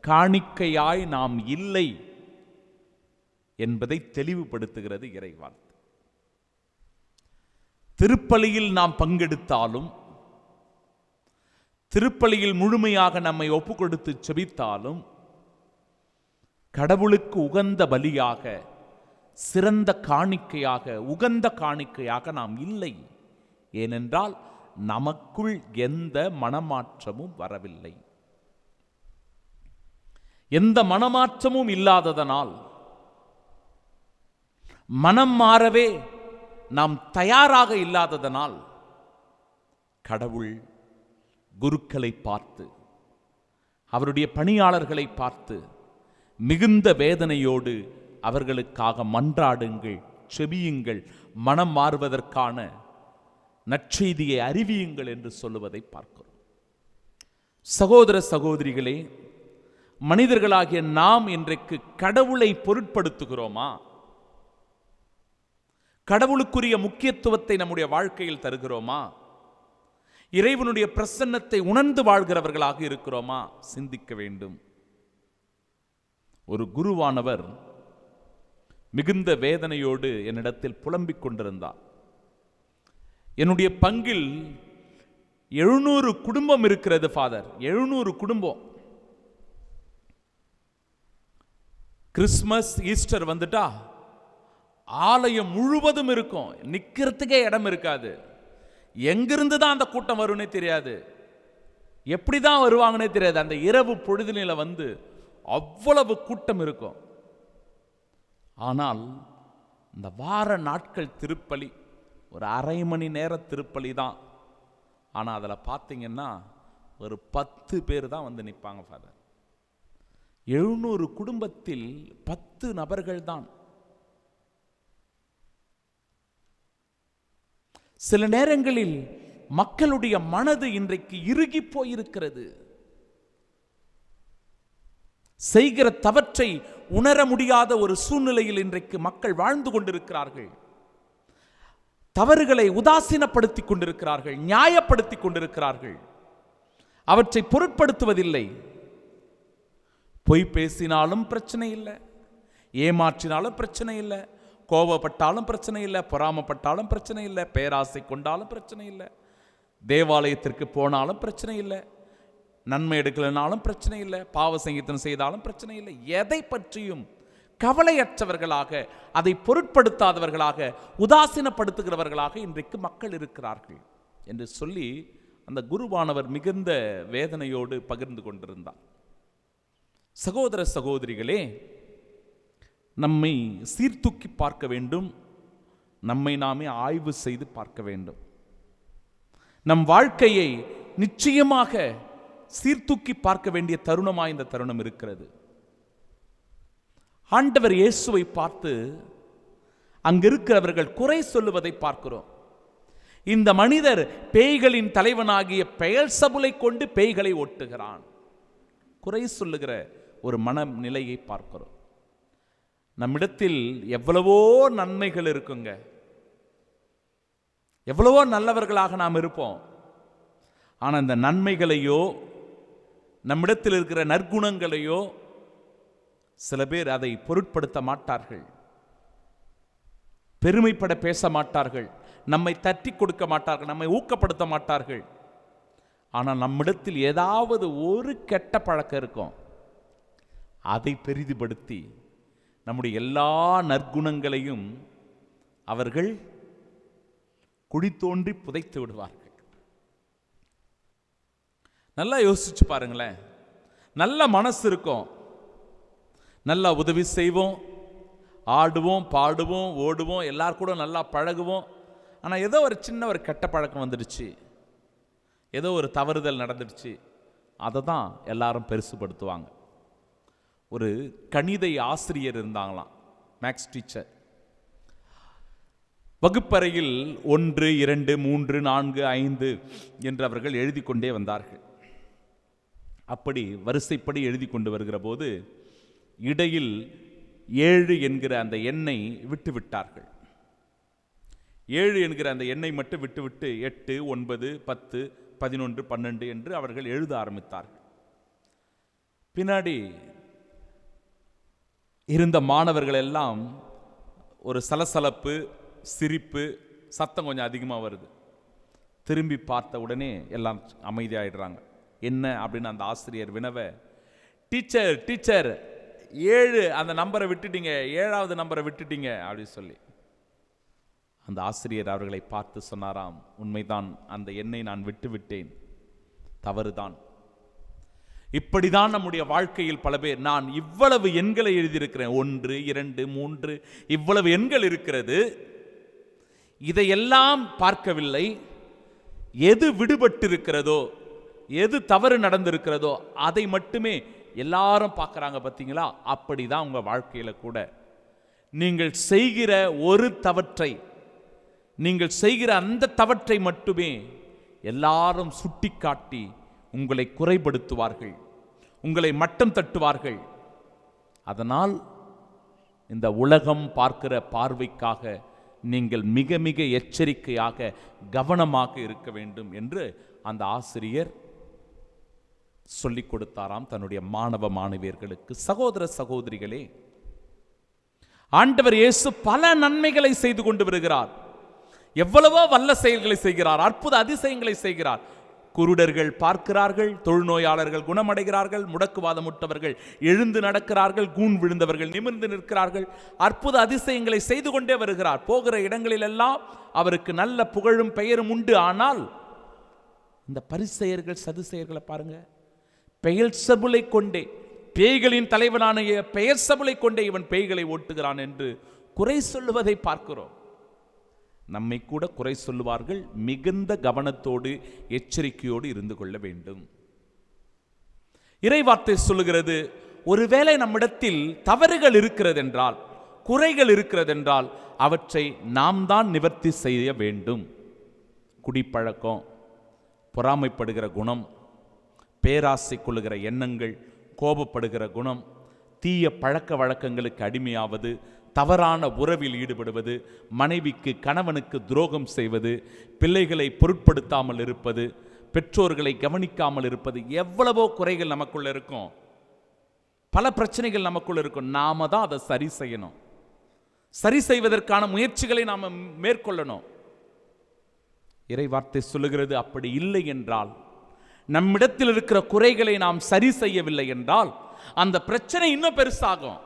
காணிக்கையாய் நாம் இல்லை என்பதை தெளிவுபடுத்துகிறது இறைவார்த்தை. திருப்பலியில் நாம் பங்கெடுத்தாலும், திருப்பலியில் முழுமையாக நம்மை ஒப்பு கொடுத்து செபித்தாலும், கடவுளுக்கு உகந்த பலியாக, சிறந்த காணிக்கையாக, உகந்த காணிக்கையாக நாம் இல்லை. ஏனென்றால் நமக்குள் எந்த மனமாற்றமும் வரவில்லை. எந்த மனமாற்றமும் இல்லாததனால், மனம் மாறவே நாம் தயாராக இல்லாததனால், கடவுள் குருக்களை பார்த்து, அவருடைய பணியாளர்களை பார்த்து மிகுந்த வேதனையோடு அவர்களுக்காக மன்றாடுங்கள், செபியுங்கள், மனம் மாறுவதற்கான நற்செய்தியை அறிவியுங்கள் என்று சொல்லுவதை பார்க்கிறோம். சகோதர சகோதரிகளே, மனிதர்களாகிய நாம் இன்றைக்கு கடவுளை பொருட்படுத்துகிறோமா? கடவுளுக்குரிய முக்கியத்துவத்தை நம்முடைய வாழ்க்கையில் தருகிறோமா? இறைவனுடைய பிரசன்னத்தை உணர்ந்து வாழ்கிறவர்களாக இருக்கிறோமா? சிந்திக்க வேண்டும். ஒரு குருவானவர் மிகுந்த வேதனையோடு என்னிடத்தில் புலம்பிக் கொண்டிருந்தார். என்னுடைய பங்கில் 700 குடும்பம் இருக்கிறது ஃபாதர், 700 குடும்பம். கிறிஸ்மஸ் ஈஸ்டர் வந்துட்டா ஆலயம் முழுவதும் இருக்கும், நிக்கிறதுக்கே இடம் இருக்காது. எங்கிருந்து தான் அந்த கூட்டம் வரும்னே தெரியாது, எப்படிதான் வருவாங்கன்னே தெரியாது. அந்த இரவு பொழுதுநில வந்து அவ்வளவு கூட்டம் இருக்கும். ஆனால் இந்த வார நாட்கள் திருப்பலி ஒரு அரை மணி நேர திருப்பலி தான். ஆனால் அதில் பார்த்தீங்கன்னா ஒரு 10 பேர் தான் வந்து நிற்பாங்க ஃபாதர். 700 குடும்பத்தில் 10 நபர்கள் தான். சில நேரங்களில் மக்களுடைய மனது இன்றைக்கு இறுகி போயிருக்கிறது. செய்கிற தவற்றை உணர முடியாத ஒரு சூழ்நிலையில் இன்றைக்கு மக்கள் வாழ்ந்து கொண்டிருக்கிறார்கள். தவறுகளை உதாசீனப்படுத்திக் கொண்டிருக்கிறார்கள், நியாயப்படுத்திக் கொண்டிருக்கிறார்கள், அவற்றை பொருட்படுத்துவதில்லை. பொய் பேசினாலும் பிரச்சனை இல்லை, ஏமாற்றினாலும் பிரச்சனை இல்லை, கோபப்பட்டாலும் பிரச்சனை இல்லை, பொறாமப்பட்டாலும் பிரச்சனை இல்லை, பேராசை கொண்டாலும் பிரச்சனை இல்லை, தேவாலயத்திற்கு போனாலும் பிரச்சனை இல்லை, நன்மை எடுக்கலனாலும் பிரச்சனை இல்லை, பாவ சங்கீதம் செய்தாலும் பிரச்சனை இல்லை. எதை பற்றியும் கவலையற்றவர்களாக, அதை பொருட்படுத்தாதவர்களாக, உதாசீனப்படுத்துகிறவர்களாக இன்றைக்கு மக்கள் இருக்கிறார்கள் என்று சொல்லி அந்த குருவானவர் மிகுந்த வேதனையோடு பகிர்ந்து கொண்டிருந்தார். சகோதர சகோதரிகளே, நம்மை சீர்தூக்கி பார்க்க வேண்டும், நம்மை நாமே ஆய்வு செய்து பார்க்க வேண்டும். நம் வாழ்க்கையை நிச்சயமாக சீர்தூக்கி பார்க்க வேண்டிய தருணமாய் இந்த தருணம் இருக்கிறது. ஆண்டவர் இயேசுவை பார்த்து அங்கிருக்கிறவர்கள் குறை சொல்லுவதை பார்க்கிறோம். இந்த மனிதர் பேய்களின் தலைவனாகிய பெயல்சபூலை கொண்டு பேய்களை ஓட்டுகிறான், குறை சொல்லுகிற ஒரு மனநிலையை பார்க்கிறோம். நம்மிடத்தில் எவ்வளவோ நன்மைகள் இருக்குங்க, எவ்வளவோ நல்லவர்களாக நாம் இருப்போம். ஆனால் இந்த நன்மைகளையோ நம்மிடத்தில் இருக்கிற நற்குணங்களையோ சில பேர் அதை பொருட்படுத்த மாட்டார்கள், பெருமைப்பட பேச மாட்டார்கள், நம்மை தட்டி கொடுக்க மாட்டார்கள், நம்மை ஊக்கப்படுத்த மாட்டார்கள். ஆனால் நம்மிடத்தில் ஏதாவது ஒரு கெட்ட பழக்கம் இருக்கும், அதை பெரிதுபடுத்தி நம்முடைய எல்லா நற்குணங்களையும் அவர்கள் குழி தோண்டி புதைத்து விடுவார்கள். நல்லா யோசிச்சு பாருங்களேன். நல்ல மனசு இருக்கும், நல்லா உதவி செய்வோம், ஆடுவோம், பாடுவோம், ஓடுவோம், எல்லார் கூட நல்லா பழகுவோம். ஆனால் ஏதோ ஒரு சின்ன ஒரு கெட்ட பழக்கம் வந்துடுச்சு, ஏதோ ஒரு தவறுதல் நடந்துடுச்சு, அதை தான் எல்லாரும் பெருசுபடுத்துவாங்க. ஒரு கணித ஆசிரியர் இருந்தாங்களாம், மேக்ஸ் டீச்சர். வகுப்பறையில் 1, 2, 3, 4, 5 என்று அவர்கள் எழுதி கொண்டே வந்தார்கள். அப்படி வரிசைப்படி எழுதி கொண்டு வருகிற போது இடையில் 7 என்கிற அந்த எண்ணை விட்டுவிட்டார்கள். 7 என்கிற அந்த எண்ணை மட்டும் விட்டுவிட்டு 8, 9, 10, 11, 12 என்று அவர்கள் எழுத ஆரம்பித்தார்கள். பின்னாடி இருந்த மாணவர்கள் எல்லாம் ஒரு சலசலப்பு, சிரிப்பு, சத்தம் கொஞ்சம் அதிகமாக வருது. திரும்பி பார்த்த உடனே எல்லாம் அமைதியாயிடுறாங்க. என்ன அப்படின்னு அந்த ஆசிரியர் வினவ, டீச்சர் டீச்சர் 7 அந்த நம்பரை விட்டுட்டீங்க, 7வது நம்பரை விட்டுட்டீங்க அப்படின்னு சொல்லி அந்த ஆசிரியர் அவர்களை பார்த்து சொன்னாராம், உண்மைதான், அந்த எண்ணை நான் விட்டுவிட்டேன், தவறுதான். இப்படிதான் நம்முடைய வாழ்க்கையில் பல பேர், நான் இவ்வளவு எண்களை எழுதியிருக்கிறேன், 1, 2, 3 இவ்வளவு எண்கள் இருக்கிறது, இதையெல்லாம் பார்க்கவில்லை, எது விடுபட்டிருக்கிறதோ, எது தவறு நடந்திருக்கிறதோ அதை மட்டுமே எல்லாரும் பார்க்குறாங்க. பார்த்தீங்களா? அப்படிதான் உங்கள் வாழ்க்கையில் கூட நீங்கள் செய்கிற ஒரு தவற்றை, நீங்கள் செய்கிற அந்த தவற்றை மட்டுமே எல்லாரும் சுட்டி காட்டி உங்களை குறைபடுத்துவார்கள், உங்களை மட்டம் தட்டுவார்கள். அதனால் இந்த உலகம் பார்க்கிற பார்வைக்காக நீங்கள் மிக மிக எச்சரிக்கையாக கவனமாக இருக்க வேண்டும் என்று அந்த ஆசிரியர் சொல்லிக் கொடுத்தாராம் தன்னுடைய மாணவ மாணவியர்களுக்கு. சகோதர சகோதரிகளே, ஆண்டவர் இயேசு பல நன்மைகளை செய்து கொண்டு வருகிறார், எவ்வளவோ வல்ல செயல்களை செய்கிறார், அற்புத அதிசயங்களை செய்கிறார். குருடர்கள் பார்க்கிறார்கள், தொழுநோயாளர்கள் குணமடைகிறார்கள், முடக்குவாதமுற்றவர்கள் எழுந்து நடக்கிறார்கள், கூன் விழுந்தவர்கள் நிமிர்ந்து நிற்கிறார்கள். அற்புத அதிசயங்களை செய்து கொண்டே வருகிறார். போகிற இடங்களிலெல்லாம் அவருக்கு நல்ல புகழும் பெயரும் உண்டு. ஆனால் இந்த பரிசேயர்கள் சதுசேயர்களை பாருங்க, பெயல்சபூலை கொண்டே, பேய்களின் தலைவனான பெயல்சபூலை கொண்டே இவன் பேய்களை ஓட்டுகிறான் என்று குறை சொல்லுவதை பார்க்கிறோம். நம்மை கூட குறை சொல்லுவார்கள். மிகுந்த கவனத்தோடு எச்சரிக்கையோடு இருந்து கொள்ள வேண்டும். இறைவார்த்தை சொல்லுகிறது, ஒருவேளை நம்மிடத்தில் தவறுகள் இருக்கிறது என்றால், குறைகள் இருக்கிறது என்றால் அவற்றை நாம் தான் நிவர்த்தி செய்ய வேண்டும். குடிப்பழக்கம், பொறாமைப்படுகிற குணம், பேராசை கொள்ளுகிற எண்ணங்கள், கோபப்படுகிற குணம், தீய பழக்க வழக்கங்களுக்கு அடிமையாவது, தவறான உறவில் ஈடுபடுவது, மனைவிக்கு கணவனுக்கு துரோகம் செய்வது, பிள்ளைகளை பொருட்படுத்தாமல் இருப்பது, பெற்றோர்களை கவனிக்காமல் இருப்பது, எவ்வளவோ குறைகள் நமக்குள்ள இருக்கும், பல பிரச்சனைகள் நமக்குள்ள இருக்கும். நாம தான் அதை சரி செய்யணும். சரி செய்வதற்கான முயற்சிகளை நாம மேற்கொள்ளணும். இறைவார்த்தை சொல்லுகிறது, அப்படி இல்லை என்றால், நம்மிடத்தில் இருக்கிற குறைகளை நாம் சரி செய்யவில்லை என்றால் அந்த பிரச்சனை இன்னும் பெருசாகும்,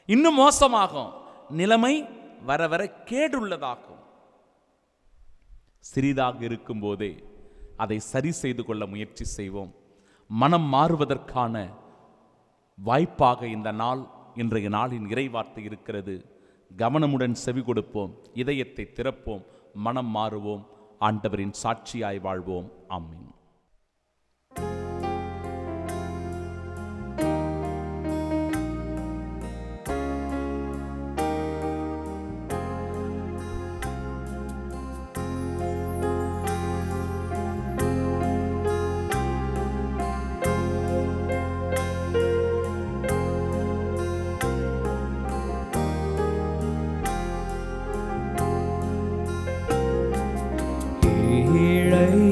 இன்னும் மோசமாகும், நிலைமை வர வர கேடுள்ளதாகும். சிறிதாக இருக்கும் போதே அதை சரி செய்து கொள்ள முயற்சி செய்வோம். மனம் மாறுவதற்கான வாய்ப்பாக இந்த நாள், இன்றைய நாளின் இறைவார்த்தை இருக்கிறது. கவனமுடன் செவி கொடுப்போம், இதயத்தை திறப்போம், மனம் மாறுவோம், ஆண்டவரின் சாட்சியாய் வாழ்வோம். ஆமென்.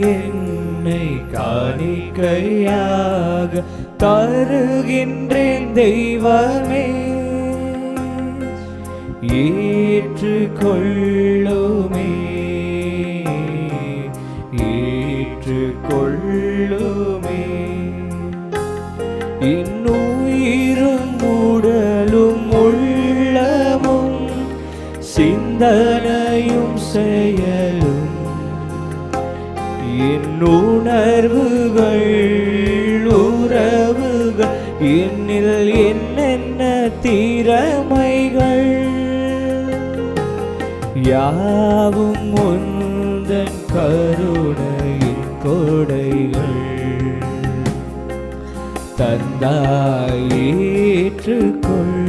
என்னை காணிக்கையாக தருகின்றேன் தெய்வமே, ஏற்றுக்கொள்ளுமே, ஏற்றுக்கொள்ளுமே. இன்னுயிரும் உடலும் உள்ளமும் சிந்தனையும் செயலும் என் உணர்வுகள் உறவுகள் என்னில் என்னென்ன திறமைகள் யாவும் உந்தன் கருணையின் கொடைகள் தந்தாய் ஏற்றுக்கொள்.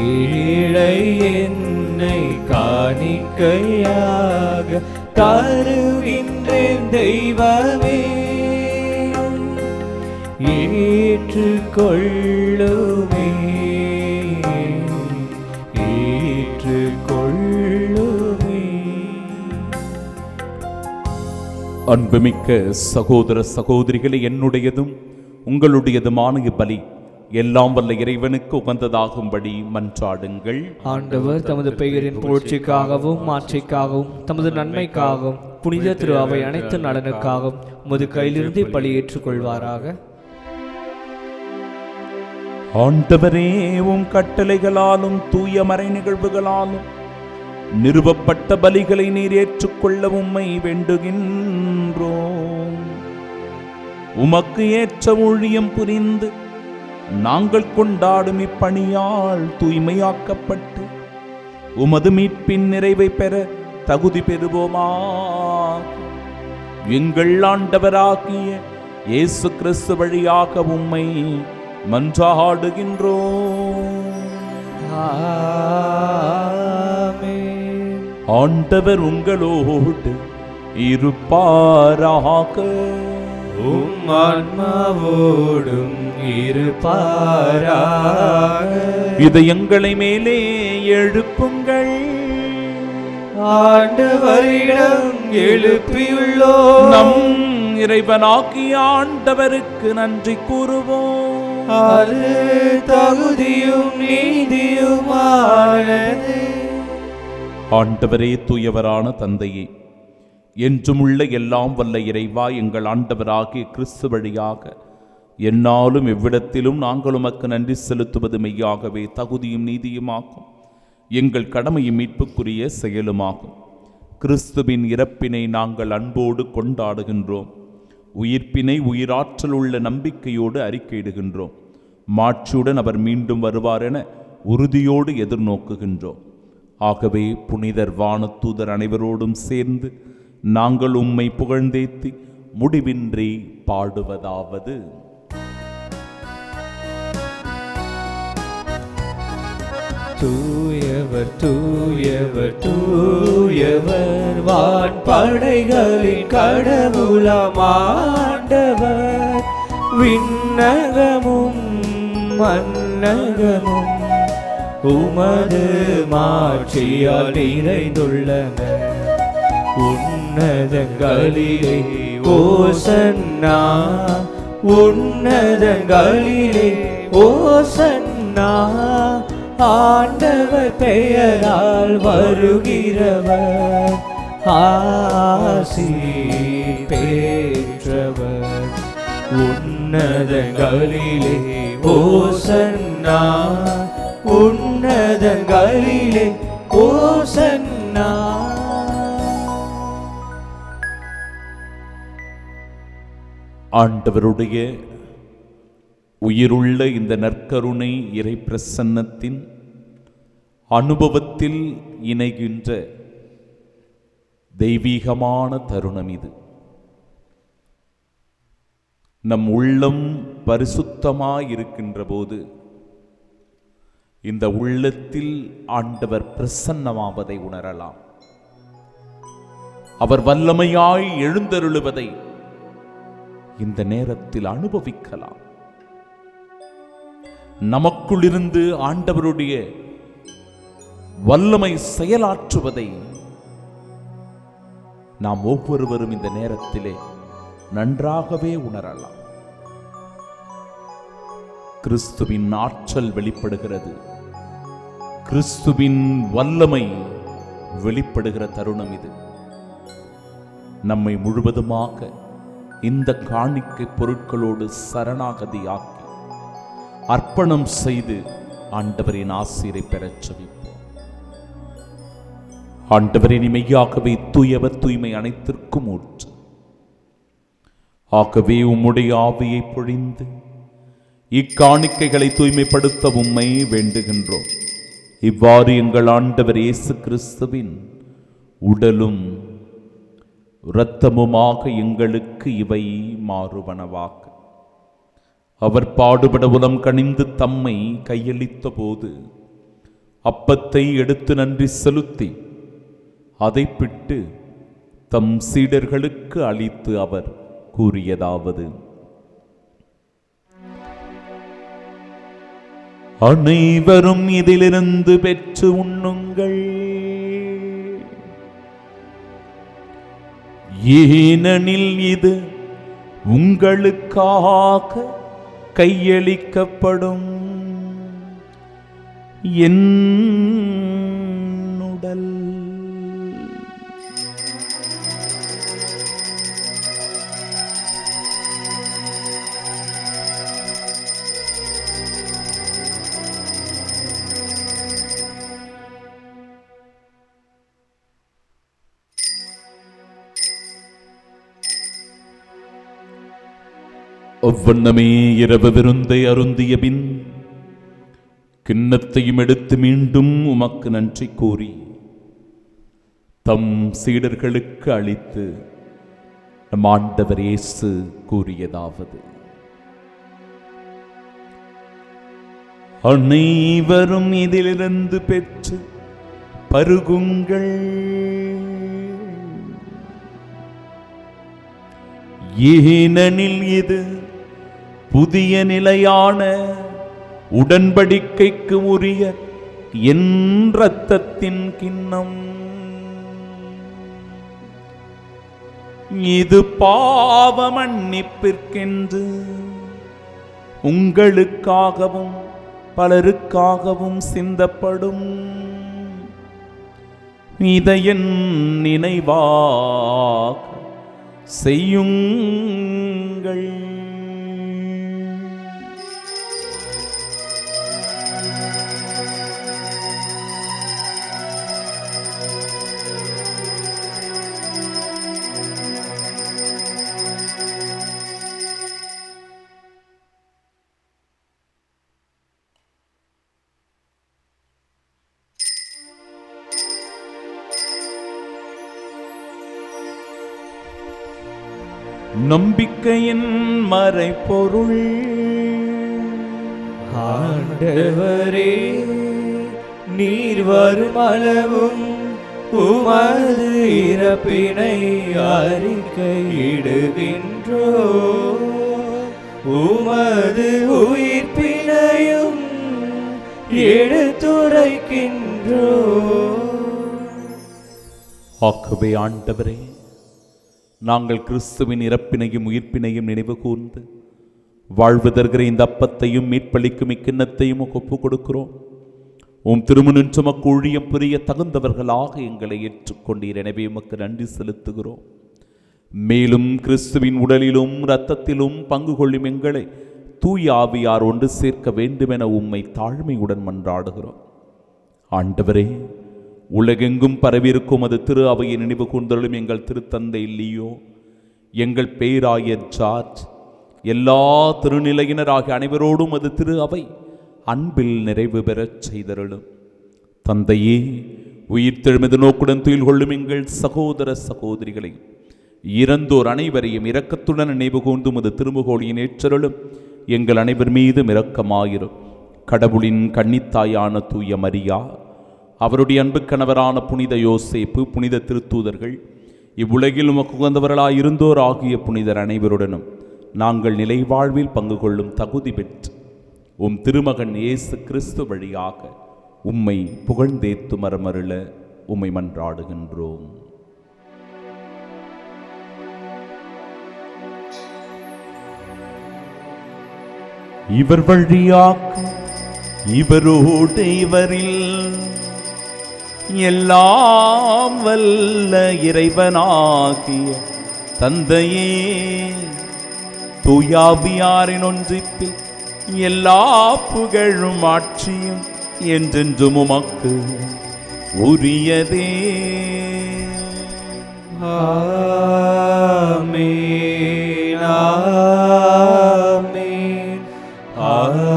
ஏழை என்னை காணிக்கையாக தருகின்றேன் தெய்வமே, ஏற்றுக்கொள்ளுமே, ஏற்றுக்கொள்ளுமே. அன்புமிக்க சகோதர சகோதரிகளை, என்னுடையதும் உங்களுடையதுமான இப்பலி எல்லாம் வல்ல இறைவனுக்கு உகந்ததாகும்படி மன்றாடுங்கள். ஆண்டவர் தமது பெயரின் புகழ்ச்சிக்காகவும் மாட்சிக்காகவும் தமது நன்மைக்காகவும் புனித திரு அவை அனைத்து நலனுக்காகவும் உமது கையிலிருந்து பலி ஏற்றுக்கொள்வாராக. ஆண்டவரே, உம் கட்டளைகளாலும் தூய மறை நிகழ்வுகளாலும் நிறுவப்பட்ட பலிகளை நீர் ஏற்றுக்கொள்ள உம்மை வேண்டுகின்றோம். உமக்கு ஏற்ற ஊழியம் புரிந்து நாங்கள் கொண்டாடும் இப்பணியால் தூய்மையாக்கப்பட்டு உமது மீட்பின் நிறைவை பெற தகுதி பெறுவோமா. எங்கள் ஆண்டவராகிய இயேசு கிறிஸ்து வழியாக உம்மை மன்றாடுகின்றோம். ஆண்டவர் உங்களோடு இருப்பாராக. உம் ஆன்மாவோடும் இருப்பாராக. இதயங்களை மேலே எழுப்புங்கள். ஆண்டவரிடம் எழுப்பியுள்ளோம். நம் இறைவனாகிய ஆண்டவருக்கு நன்றி கூறுவோம். அது தகுதியும் நீதியுமானது. ஆண்டவரே, தூயவரான தந்தையே, என்றும் உள்ள எல்லாம் வல்ல இறைவா, எங்கள் ஆண்டவராகிய கிறிஸ்து வழியாக எந்நாளும் எவ்விடத்திலும் நாங்கள் உமக்கு நன்றி செலுத்துவது மெய்யாகவே தகுதியும் நீதியுமாகும், எங்கள் கடமையும் மீட்புக்குரிய செயலுமாகும். கிறிஸ்துவின் இறப்பினை நாங்கள் அன்போடு கொண்டாடுகின்றோம். உயிர்ப்பினை உயிராற்றல் உள்ள நம்பிக்கையோடு அறிக்கையிடுகின்றோம். மாட்சியுடன் அவர் மீண்டும் வருவார் என உறுதியோடு எதிர்நோக்குகின்றோம். ஆகவே புனிதர் வானதூதர் அனைவரோடும் சேர்ந்து நாங்கள் உம்மை புகழ்ந்தேத்தி முடிவின்றி பாடுவதாவது: தூயவர் தூயவர் தூயவர், வான் படைகளின் கடவுளமாண்டவர். விண்ணகமும் மன்னகமும் உமது மாட்சியால் நிறைந்துள்ளன. உன்னதங்களிலே ஓசன்னா, உன்னதங்களிலே ஓசன்னா. ஆண்டவர் பெயரால் வருகிறவர் ஆசி பெற்றவர். உன்னதங்களிலே ஓசன்னா, உன்னதங்களிலே ஓசன்னா. ஆண்டவருடைய உயிருள்ள இந்த நற்கருணை இறை பிரசன்னத்தின் அனுபவத்தில் இணைகின்ற தெய்வீகமான தருணம் இது. நம் உள்ளம் பரிசுத்தமாயிருக்கின்ற போது இந்த உள்ளத்தில் ஆண்டவர் பிரசன்னமாவதை உணரலாம். அவர் வல்லமையாய் எழுந்தருளுவதை இந்த நேரத்தில் அனுபவிக்கலாம். நமக்குள்ளிருந்து ஆண்டவருடைய வல்லமை செயலாற்றுவதை நாம் ஒவ்வொருவரும் இந்த நேரத்திலே நன்றாகவே உணரலாம். கிறிஸ்துவின் ஆற்றல் வெளிப்படுகிறது, கிறிஸ்துவின் வல்லமை வெளிப்படுகிற தருணம் இது. நம்மை முழுவதுமாக இந்த காணிக்கை பொருட்களோடு சரணாகதியாக்கி அர்ப்பணம் செய்து ஆண்டவரின் ஆசீரை பெறச் செபிப்போம். ஆண்டவரின் மெய்யாகவே தூயவர், தூய்மை அனைத்திற்கும் ஊற்று. ஆகவே உம்முடைய ஆவியை பொழிந்து இக்காணிக்கைகளை தூய்மைப்படுத்த உம்மை வேண்டுகின்றோம். இவ்வாறு எங்கள் ஆண்டவர் இயேசு கிறிஸ்துவின் உடலும் இரத்தமுமாக எங்களுக்கு இவை மாறுவனவாக. அவர் பாடுபட உலம் கனிந்து தம்மை கையளித்த போது அப்பத்தை எடுத்து நன்றி செலுத்தி அதை பிட்டு தம் சீடர்களுக்கு அளித்து அவர் கூறியதாவது: அனைவரும் இதிலிருந்து பெற்று உண்ணுங்கள், ஏனெனில் இது உங்களுக்காக கையளிக்கப்படும் என் உடல். அவ்வண்ணமே இரவு விருந்தை அருந்திய பின் கிண்ணத்தையும் எடுத்து மீண்டும் உமக்கு நன்றி கூறி தம் சீடர்களுக்கு அளித்து நம் ஆண்டவர் இயேசு கூறியதாவது: அனைவரும் இதிலிருந்து பெற்று பருகுங்கள், ஏனெனில் இது புதிய நிலையான உடன்படிக்கைக்கு உரிய என் இரத்தத்தின் கிண்ணம். இது பாவ மன்னிப்பிற்கென்று உங்களுக்காகவும் பலருக்காகவும் சிந்தப்படும். இதை என் நினைவாக செய்யுங்கள். நம்பிக்கையின் மறைபொருள். ஆண்டவரே, நீர் வரும் அளவும் உமது இறப்பினை அறிக்கையிடுகின்றோ, உமது உயிர்ப்பினையும் எடுத்துரைக்கின்றோ. ஆகவே ஆண்டவரே, நாங்கள் கிறிஸ்துவின் இறப்பினையும் உயிர்ப்பினையும் நினைவு கூர்ந்து வாழ்வு தருகிற இந்த அப்பத்தையும் மீட்பளிக்கும் இக்கிண்ணத்தையும் ஒப்பு கொடுக்கிறோம். உம் திருமணம் சுமக்கு ஊழியம் புரிய தகுந்தவர்களாக எங்களை ஏற்றுக்கொண்டீர். எனவே உமக்கு நன்றி செலுத்துகிறோம். மேலும் கிறிஸ்துவின் உடலிலும் இரத்தத்திலும் பங்கு கொள்ளும் எங்களை தூய ஆவியார் ஒன்று சேர்க்க வேண்டுமென உம்மை தாழ்மையுடன் மன்றாடுகிறோம். ஆண்டவரே, உலகெங்கும் பரவியிருக்கும் அது திரு அவையை நினைவு கூர்ந்தருளும் எங்கள் திருத்தந்தை லியோ, எங்கள் பேராயர் ஜார்ஜ், எல்லா திருநிலையினராகிய அனைவரோடும் அது திரு அவை அன்பில் நிறைவு பெறச் செய்தருளும். தந்தையே, உயிர்த்தெழுமது நோக்குடன் துயில் கொள்ளும் எங்கள் சகோதர சகோதரிகளையும் இறந்தோர் அனைவரையும் இரக்கத்துடன் நினைவு கூர்ந்து உமது திருமுகோலியின் ஏற்றருளும். எங்கள் அனைவர் மீதும் இரக்கமாயிரும். கடவுளின் கன்னித்தாயான தூய மரியா, அவருடைய அன்பு கணவரான புனித யோசேப்பு, புனித திருத்தூதர்கள், இவ்வுலகில் உமக்கு உகந்தவர்களாய் இருந்தோர் ஆகிய புனிதர் அனைவருடனும் நாங்கள் நிலை வாழ்வில் பங்கு கொள்ளும் தகுதி பெற்று உம் திருமகன் இயேசு கிறிஸ்து வழியாக உம்மை புகழ்ந்தேத்து மரமருள உம்மை மன்றாடுகின்றோம். இவர் வழியாக இவரோடு இவரில் எல்லாம் வல்ல இறைவனாகிய தந்தையே, தூயாவியாரின் ஒன்றிப்பில் எல்லா புகழும் ஆட்சியும் என்றென்றும் உமக்கு உரியதே. ஆமென், ஆமென், ஆமென்.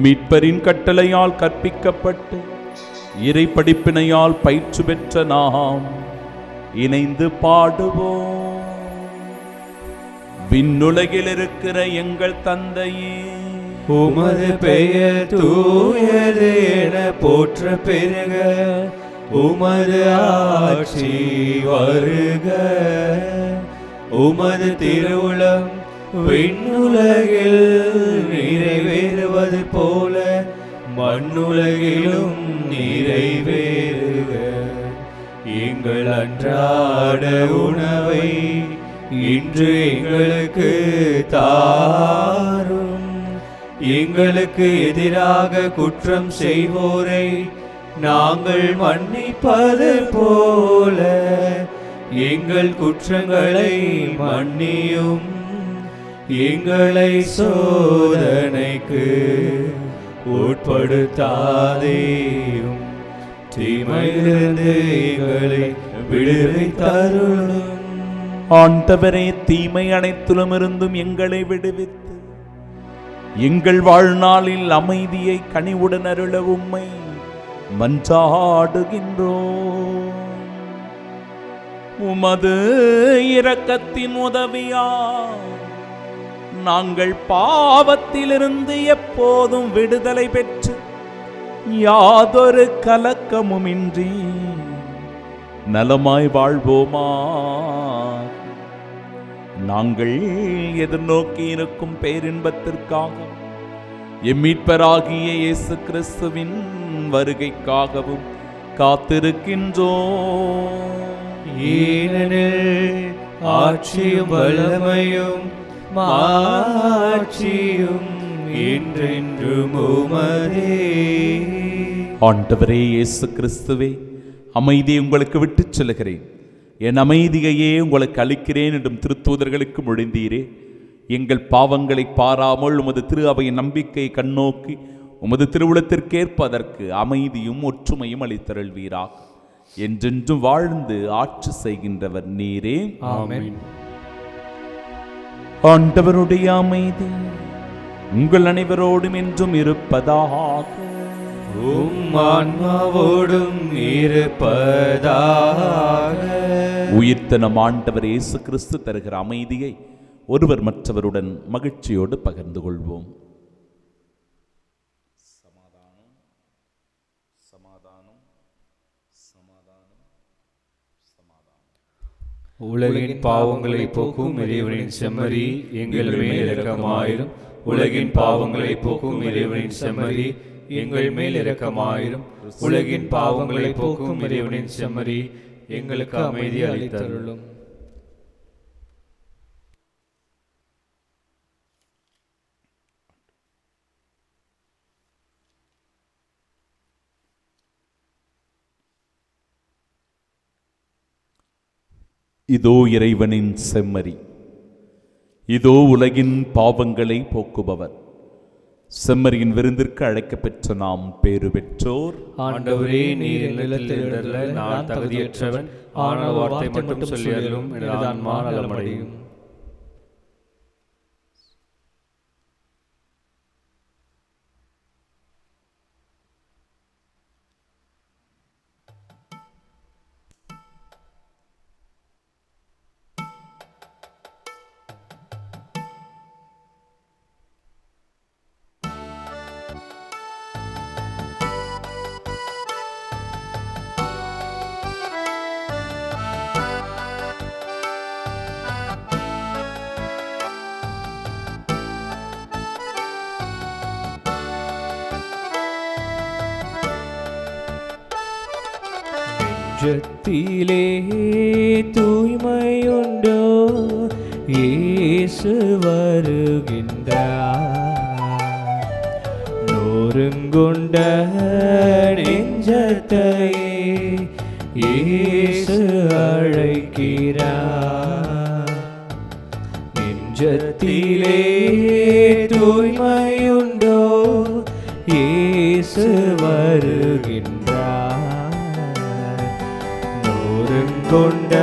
மீட்பரின் கட்டளையால் கற்பிக்கப்பட்டு இறை படிப்பினையால் பயிற்சி பெற்ற நாம் இணைந்து பாடுவோம். விண்ணுலகில் இருக்கிற எங்கள் தந்தையே, உமது பெயர் தூயது என போற்ற பெருக, உமது ஆட்சி வருக, உமது திருவுளம் விண்ணுலகில் நிறைவேறுவது போல மண்ணுலகிலும் நிறைவேறுக. எங்கள் அன்றாட உணவை இன்று எங்களுக்கு தாரும். எங்களுக்கு எதிராக குற்றம் செய்வோரை நாங்கள் மன்னிப்பது போல எங்கள் குற்றங்களை மன்னியும். எங்களை சோதனைக்கு உட்படுத்தாதேயும், தீமையிலிருந்து எங்களை விடுவித்தருளும். ஆண்டவரே, தீமை அனைத்திலும் இருந்தும் எங்களை விடுவித்து எங்கள் வாழ்நாளில் அமைதியை கனிவுடன் அருள உம்மை மன்றாடுகின்றோம். உமது இரக்கத்தின் உதவியால் நாங்கள் பாவத்திலிருந்து எப்போதும் விடுதலை பெற்று யாதொரு கலக்கமுமின்றி நலமாய் வாழ்வோமா. நாங்கள் எதிர்நோக்கி இருக்கும் பேரின்பத்திற்காக எம்மீட்பராகிய இயேசு கிறிஸ்துவின் வருகைக்காகவும் காத்திருக்கின்றோம். ஏனெனில் ஆட்சியும் வல்லமையும் மாட்சியும் என்றென்றும் உமதே. ஆண்டவரே இயேசு கிறிஸ்துவே, அமைதியை உங்களுக்கு விட்டுச் செல்கிறேன், என் அமைதியையே உங்களுக்கு அளிக்கிறேன் என்றும் திருத்தூதர்களுக்கு மொழிந்தீரே. எங்கள் பாவங்களை பாராமல் உமது திரு அவையின் நம்பிக்கை கண்ணோக்கி உமது திருவுளத்திற்கேற்ப அதற்கு அமைதியும் ஒற்றுமையும் அளித்தருள்வீராக. என்றென்றும் வாழ்ந்து ஆட்சி செய்கின்றவர் நீரே. ஆமென். ஆண்டவருடைய அமைதி உங்கள் அனைவரோடும் என்றும் இருப்பதாக. உம் ஆன்மாவோடும் இருப்பதாக. உயிர்த்த நம் ஆண்டவர் இயேசு கிறிஸ்து தருகிற அமைதியை ஒருவர் மற்றவருடன் மகிழ்ச்சியோடு பகிர்ந்து கொள்வோம். சமாதானம், சமாதானம், சமாதானம், சமாதானம். உலகின் பாவங்களை போக்கும் இறைவனின் செம்மறி எங்கள் மேல் இரக்கமாயிரும். உலகின் பாவங்களை போக்கும் இறைவனின் செம்மறி எங்கள் மேல் இரக்கமாயிரும். உலகின் பாவங்களை போக்கும் இறைவனின் செம்மறி எங்களுக்கு அமைதி அளித்தருளும். இதோ இறைவனின் செம்மறி, இதோ உலகின் பாவங்களை போக்குபவர். செம்மறியின் விருந்திற்கு அழைக்கப் பெற்ற நாம் பேறு பெற்றோர். ஆண்டவரே, நீர் இல்லத்தில் இடர்ல நான் தகுதியற்றவன், ஆனால் வார்த்தை மட்டும் சொல்லியலும் எனது ஆன்மா நலமடையும். நெஞ்சத்திலே தூய்மையுண்டோ, இயேசு வருகின்றார். நொறுங்குண்ட நெஞ்சத்தையே இயேசு அழைக்கிறார். நெஞ்சத்திலே தூய்மையுண்டோ, இயேசு வருகின்றார். கொண்ட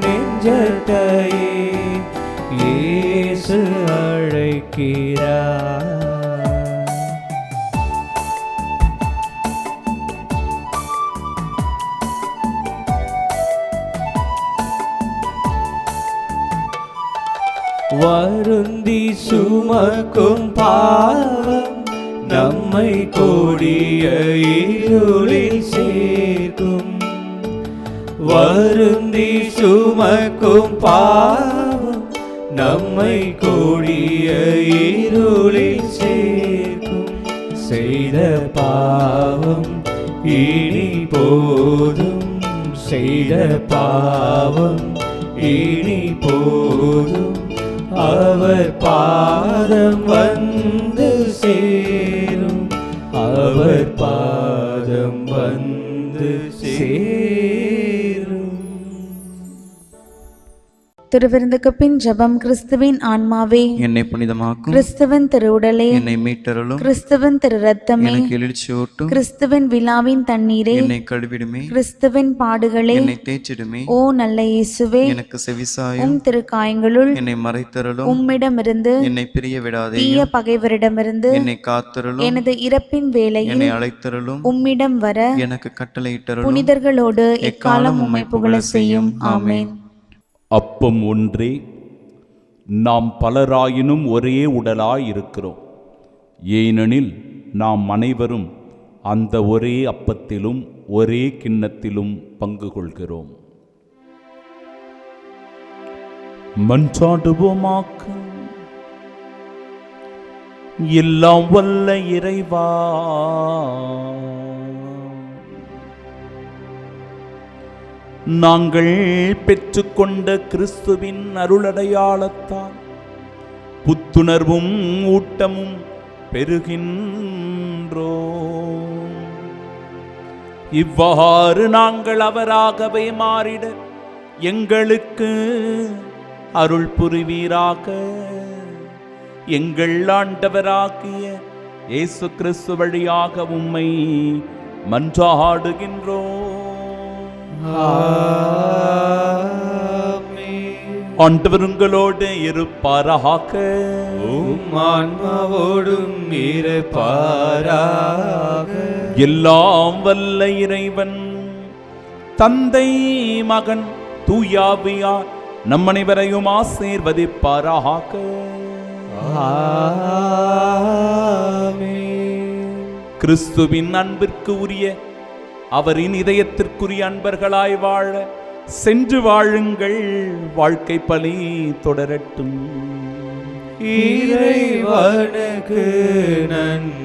நெஞ்சத்தையே இயேசு அழைக்கிறார். வருந்தி சுமக்கும் பாவம் நம்மை கொடிய இருளில் சேர்க்கும். வருந்தி சுமக்கும் பாவம் நம்மை கொடிய இருளில் சேர்க்கும். செய்த பாவம் இனி போதும், செய்த பாவம் இனி போதும். அவர் பாதம் வந்து சேரும், அவர் பாதம் வந்து சேரும். திருவிருந்துக்கு பின் ஜெபம். கிறிஸ்துவின் ஆன்மாவே என்னை புனிதமாக்கும், கிறிஸ்துவின் திருவுடலே என்னை மீட்டருளும், கிறிஸ்துவின் திரு ரத்தமே எனக்கு எழுச்சியூட்டும், கிறிஸ்துவின் விழாவின் தண்ணீரே என்னை கழுவிடுமே, கிறிஸ்துவின் பாடுகளே என்னை தேய்ச்சிடுமே. ஓ நல்ல இயேசுவே, எனக்கு செவிசாயும், உம் திருக்காயங்களுள் என்னை மறைத்தருளும், உம்மிடமிருந்து என்னை பிரிய விடாதே, தீய பகைவரிடமிருந்து என்னை காத்தருளும், எனது இறப்பின் வேளையில் என்னை அழைத்தருளும், உம்மிடம் வர எனக்கு கட்டளையிட்டருளும். புனிதர்களோடு எக்காலம் உம்மை புகழ செய்யும். ஆமென். அப்பம் ஒன்றே, நாம் பலராயினும் ஒரே உடலாய் இருக்கிறோம். ஏனெனில் நாம் அனைவரும் அந்த ஒரே அப்பத்திலும் ஒரே கிண்ணத்திலும் பங்கு கொள்கிறோம். மன்றாடுவோமாக. எல்லாம் வல்ல இறைவா, நாங்கள் பெற்றுக்கொண்ட கிறிஸ்துவின் அருளடையாளத்தால் புத்துணர்வும் ஊட்டமும் பெறுகின்றோம். இவ்வாறு நாங்கள் அவராகவே மாறிட எங்களுக்கு அருள் புரிவீராக. எங்கள் ஆண்டவராகிய இயேசு கிறிஸ்து வழியாக உம்மை மன்றாடுகின்றோம். ஆண்டவர் உங்களோடு இருப்பாராக. உம் ஆன்மாவோடும் இருப்பாராக. எல்லாம் வல்ல இறைவன் தந்தை, மகன், தூயாவியார் நம் அனைவரையும் ஆசீர்வதிப்பாராக. கிறிஸ்துவின் அன்பிற்கு உரிய, அவரின் இதயத்திற்குரிய அன்பர்களாய் வாழ சென்று வாழுங்கள். வாழ்க்கை பலி தொடரட்டும். இறைவனுக்கு நன்றி.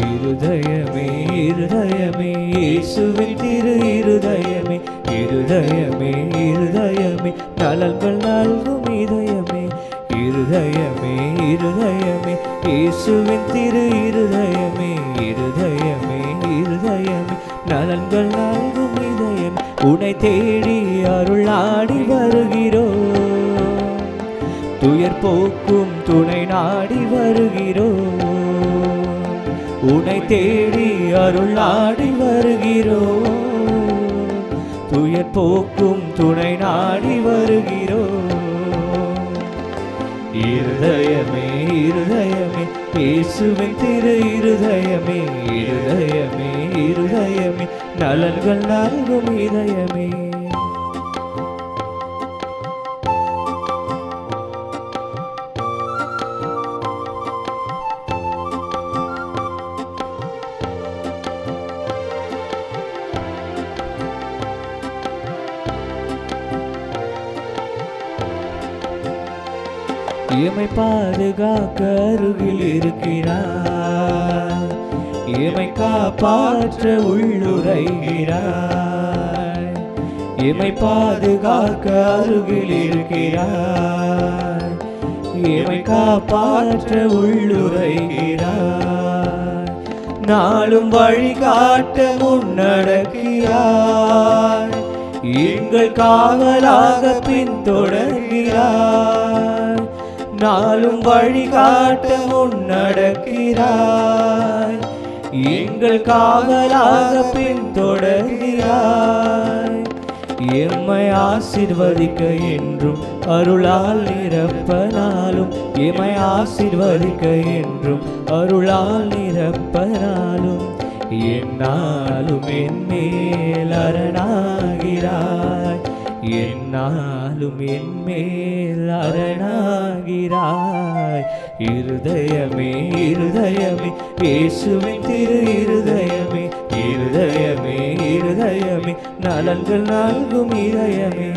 இருதயமே இருதயமே இயேசுவின் திரு இருதயமே, இருதயமே இருதயமே நலன்கள் நல்கும் இதயமே, இருதயமே இருதயமே இயேசுவின் திரு இருதயமே இருதயமே இருதயமே நலன்கள் நல்கும் இதயம் உன்னை தேடி அருள் நாடி வருகிறோம் துயர் போக்கும் துணை நாடி வருகிறோம் உன்னை தேடி அருள் நாடி வருகிறோம் துயர் போக்கும் துணை நாடி வருகிறோம் இருதயமே இருதயமே இயேசுவின் திரு இருதயமே இருதயமே இருதயமே நலன்கள் நல்கும் இதயமே எமை பாதுகாக்க அருகில் இருக்கிறார் எமை காப்பாற்ற உள்ளுரைகிறார் எமை பாதுகாக்க அருகில் இருக்கிறார் எமை காப்பாற்ற உள்ளுரைகிறார் நாளும் வழிகாட்ட முன்னடக்கிறார் எங்கள் காவலாக பின்தொடர்கிறார் நாளும் வழிகாட்ட முன்னடக்கிறாய் எங்கள் காவலாக பின்தொடர்கிறாய் எம்மை ஆசீர்வதிக்க என்றும் அருளால் நிரப்ப நாளும் எம்மை ஆசீர்வதிக்க என்றும் அருளால் நிரப்ப நாளும் என்னாலும் என் மேல் அரணாகிறாய் என்னாலும் என் மேல் அரணாகிறாய் இருதயமே இருதயமே இயேசுவின் திரு இருதயமே இருதயமே இருதயமே நலன்கள் நல்கும் இதயமே